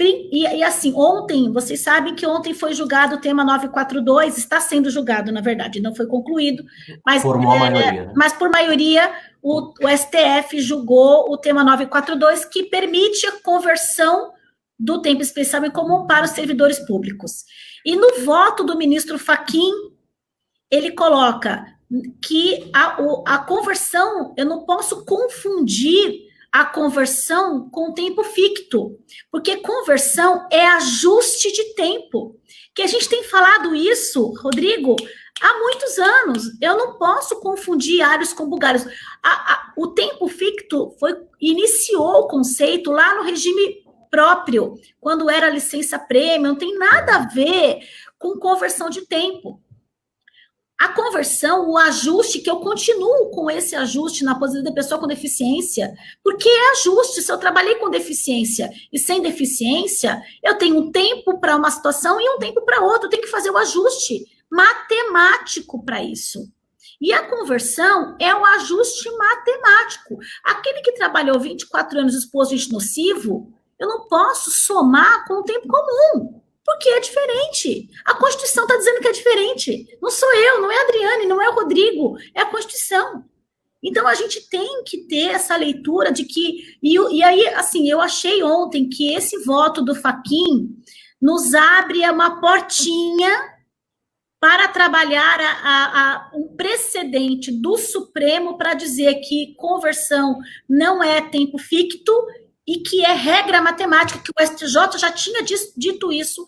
E assim, ontem, vocês sabem que ontem foi julgado o tema 942, está sendo julgado, na verdade, não foi concluído, mas, formou a maioria, né? Mas por maioria o STF julgou o tema 942, que permite a conversão do tempo especial em comum para os servidores públicos. E no voto do ministro Fachin, ele coloca que a conversão, eu não posso confundir a conversão com tempo ficto, porque conversão é ajuste de tempo, que a gente tem falado isso, Rodrigo, há muitos anos. Eu não posso confundir áreos com bulgários. O tempo ficto iniciou o conceito lá no regime próprio, quando era licença prêmio, não tem nada a ver com conversão de tempo. A conversão, o ajuste, que eu continuo com esse ajuste na posição da pessoa com deficiência, porque é ajuste. Se eu trabalhei com deficiência e sem deficiência, eu tenho um tempo para uma situação e um tempo para outra. Eu tenho que fazer o ajuste matemático para isso. E a conversão é um ajuste matemático. Aquele que trabalhou 24 anos exposto a agente nocivo, eu não posso somar com o tempo comum. Porque é diferente. A Constituição está dizendo que é diferente. Não sou eu, não é a Adriane, não é o Rodrigo, é a Constituição. Então, a gente tem que ter essa leitura de que... E aí, assim, eu achei ontem que esse voto do Fachin nos abre uma portinha para trabalhar um precedente do Supremo para dizer que conversão não é tempo ficto e que é regra matemática, que o STJ já tinha dito isso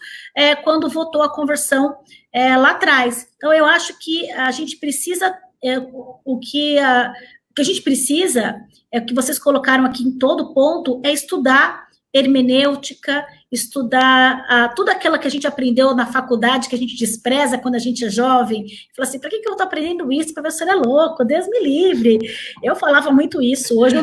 quando votou a conversão lá atrás. Então, eu acho que a gente precisa, o que a gente precisa, é o que vocês colocaram aqui em todo ponto, é estudar hermenêutica, estudar tudo aquilo que a gente aprendeu na faculdade, que a gente despreza quando a gente é jovem. Fala assim, para que eu estou aprendendo isso? O professor é louco, Deus me livre. Eu falava muito isso. Hoje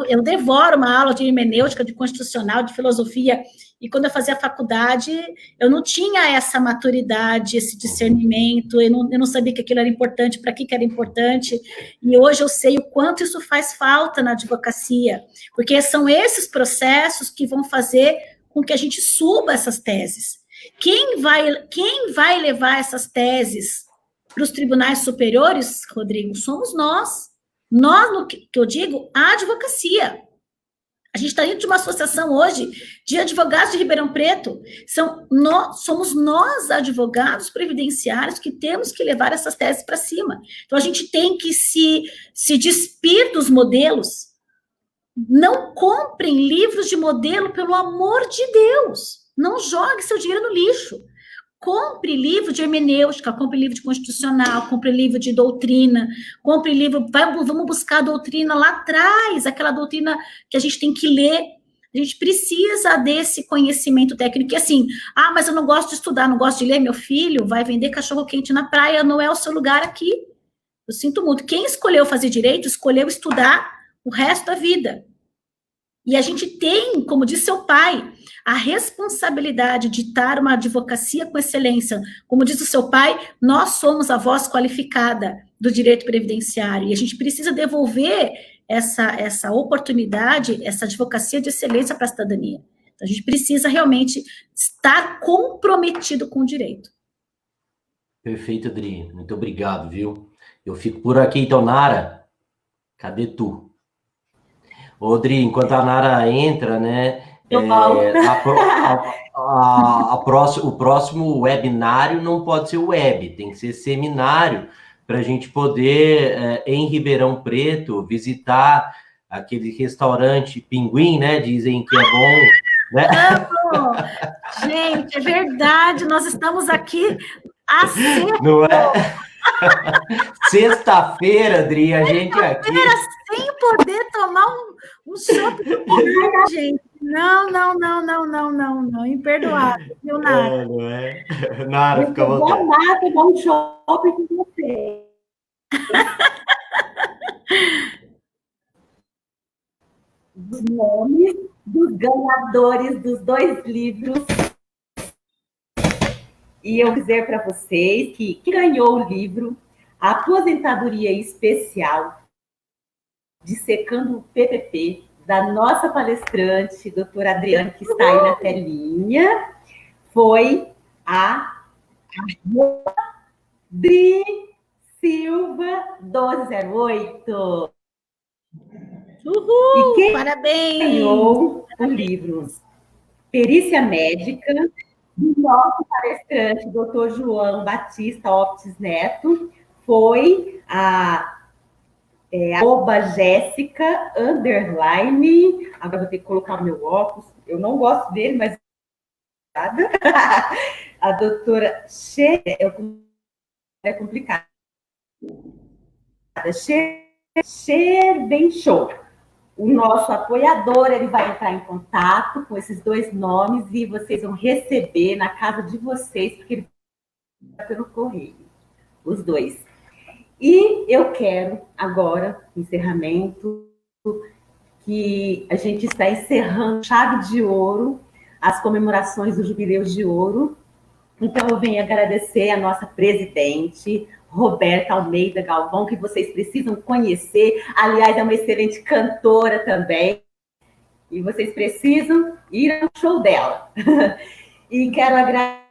eu devoro uma aula de hermenêutica, de constitucional, de filosofia, e quando eu fazia faculdade, eu não tinha essa maturidade, esse discernimento, eu não sabia que aquilo era importante, para que era importante, e hoje eu sei o quanto isso faz falta na advocacia, porque são esses processos que vão fazer com que a gente suba essas teses. Quem vai levar essas teses para os tribunais superiores, Rodrigo, somos nós. Nós, no que eu digo, a advocacia. A gente está dentro de uma associação hoje de advogados de Ribeirão Preto. Somos nós, advogados previdenciários, que temos que levar essas teses para cima. Então, a gente tem que se despir dos modelos. Não comprem livros de modelo, pelo amor de Deus. Não jogue seu dinheiro no lixo. Compre livro de hermenêutica, compre livro de constitucional, compre livro de doutrina, compre livro, vamos buscar a doutrina lá atrás, aquela doutrina que a gente tem que ler. A gente precisa desse conhecimento técnico. E assim, mas eu não gosto de estudar, não gosto de ler, meu filho vai vender cachorro-quente na praia, não é o seu lugar aqui. Eu sinto muito. Quem escolheu fazer direito, escolheu estudar o resto da vida. E a gente tem, como disse seu pai, a responsabilidade de dar uma advocacia com excelência. Como diz o seu pai, nós somos a voz qualificada do direito previdenciário, e a gente precisa devolver essa oportunidade, essa advocacia de excelência para a cidadania. Então, a gente precisa realmente estar comprometido com o direito. Perfeito, Adri. Muito obrigado, viu? Eu fico por aqui, então, Nara, cadê tu? Ô, Adri, enquanto a Nara entra, né? O próximo webinário não pode ser web, tem que ser seminário, para a gente poder, em Ribeirão Preto, visitar aquele restaurante Pinguim, né? Dizem que é bom, né? Gente, é verdade, nós estamos aqui não é? Sexta-feira, Adri, a gente aqui... sem poder tomar um chopp, gente. Não, imperdoável, viu, Nara? Não é? Nara, fica à vontade. Eu vou amar tomar um chopp com você. Os nomes dos ganhadores dos 2 livros. E eu vou dizer para vocês que ganhou o livro A Aposentadoria Especial Dissecando o PPP, da nossa palestrante, doutora Adriane, que está aí na telinha, foi a Dri Silva 1208. Uhul! E quem parabéns! Ganhou o livro Perícia Médica, do nosso palestrante, doutor João Batista Optis Neto, foi a Jéssica, _, agora vou ter que colocar o meu óculos, eu não gosto dele, mas a doutora é complicado. Bem show. O nosso apoiador, ele vai entrar em contato com esses 2 nomes e vocês vão receber na casa de vocês, porque ele vai pelo correio, os 2. E eu quero agora, encerramento, que a gente está encerrando chave de ouro, as comemorações do Jubileu de Ouro. Então, eu venho agradecer a nossa presidente, Roberta Almeida Galvão, que vocês precisam conhecer. Aliás, é uma excelente cantora também. E vocês precisam ir ao show dela. E quero agradecer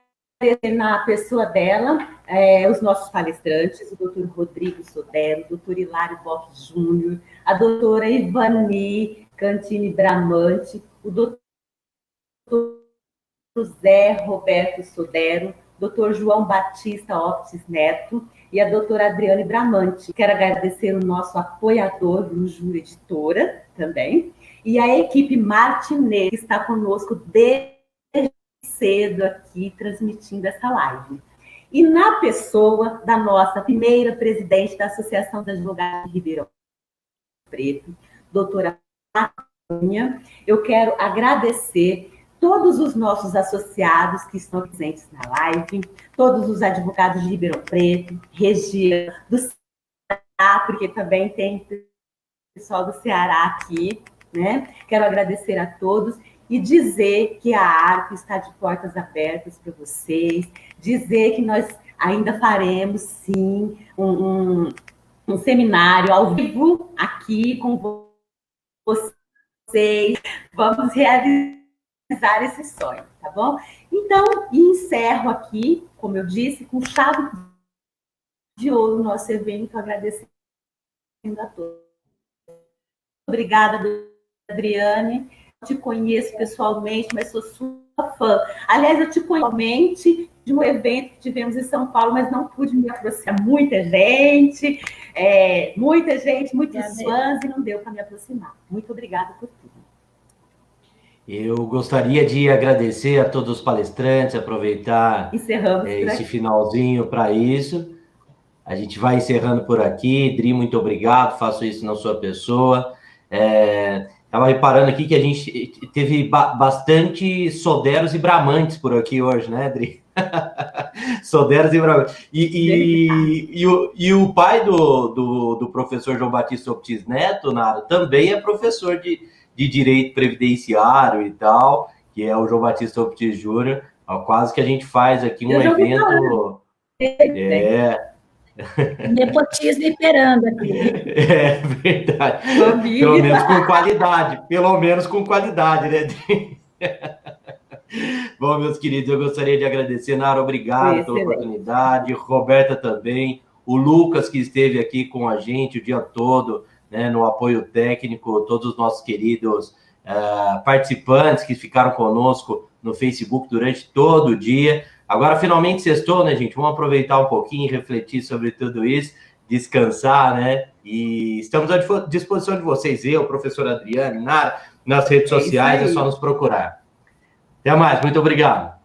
na pessoa dela, os nossos palestrantes, o doutor Rodrigo Sodero, o doutor Hilário Boff Júnior, a doutora Ivani Cantini Bramante, o doutor José Roberto Sodero, doutor João Batista Optis Neto e a doutora Adriane Bramante. Quero agradecer o nosso apoiador, Lujura Editora, também, e a equipe Martinez, que está conosco desde cedo aqui, transmitindo essa live. E na pessoa da nossa primeira presidente da Associação dos Advogados de Ribeirão Preto, doutora Patrícia, eu quero agradecer todos os nossos associados que estão presentes na live, todos os advogados de Ribeirão Preto, região do Ceará, porque também tem pessoal do Ceará aqui, né? Quero agradecer a todos e dizer que a ARP está de portas abertas para vocês, dizer que nós ainda faremos, sim, um seminário ao vivo aqui com vocês, vamos realizar esse sonho, tá bom? Então, encerro aqui, como eu disse, com chave o nosso evento, agradecendo a todos. Obrigada, Adriane. Eu te conheço pessoalmente, mas sou sua fã. Aliás, eu te conheço pessoalmente de um evento que tivemos em São Paulo, mas não pude me aproximar. Muitos fãs, e não deu para me aproximar. Muito obrigada por tudo. Eu gostaria de agradecer a todos os palestrantes, aproveitar esse finalzinho para isso. A gente vai encerrando por aqui. Dri, muito obrigado, faço isso na sua pessoa. Estava reparando aqui que a gente teve bastante Soderos e Bramantes por aqui hoje, né, Dri? Soderos e Bramantes. E o pai do professor João Batista Optis Neto, Nara, também é professor de Direito Previdenciário e tal, que é o João Batista Optis Júnior. Quase que a gente faz aqui um evento... Nepotismo imperando aqui. É verdade. Pelo menos com qualidade, né? Bom, meus queridos, eu gostaria de agradecer, Nara, obrigado pela oportunidade, Roberta também, o Lucas, que esteve aqui com a gente o dia todo, né, no apoio técnico, todos os nossos queridos participantes que ficaram conosco no Facebook durante todo o dia. Agora, finalmente, sextou, né, gente? Vamos aproveitar um pouquinho, refletir sobre tudo isso, descansar, né? E estamos à disposição de vocês, eu, professor Adriane, Nara, nas redes sociais, é só nos procurar. Até mais, muito obrigado.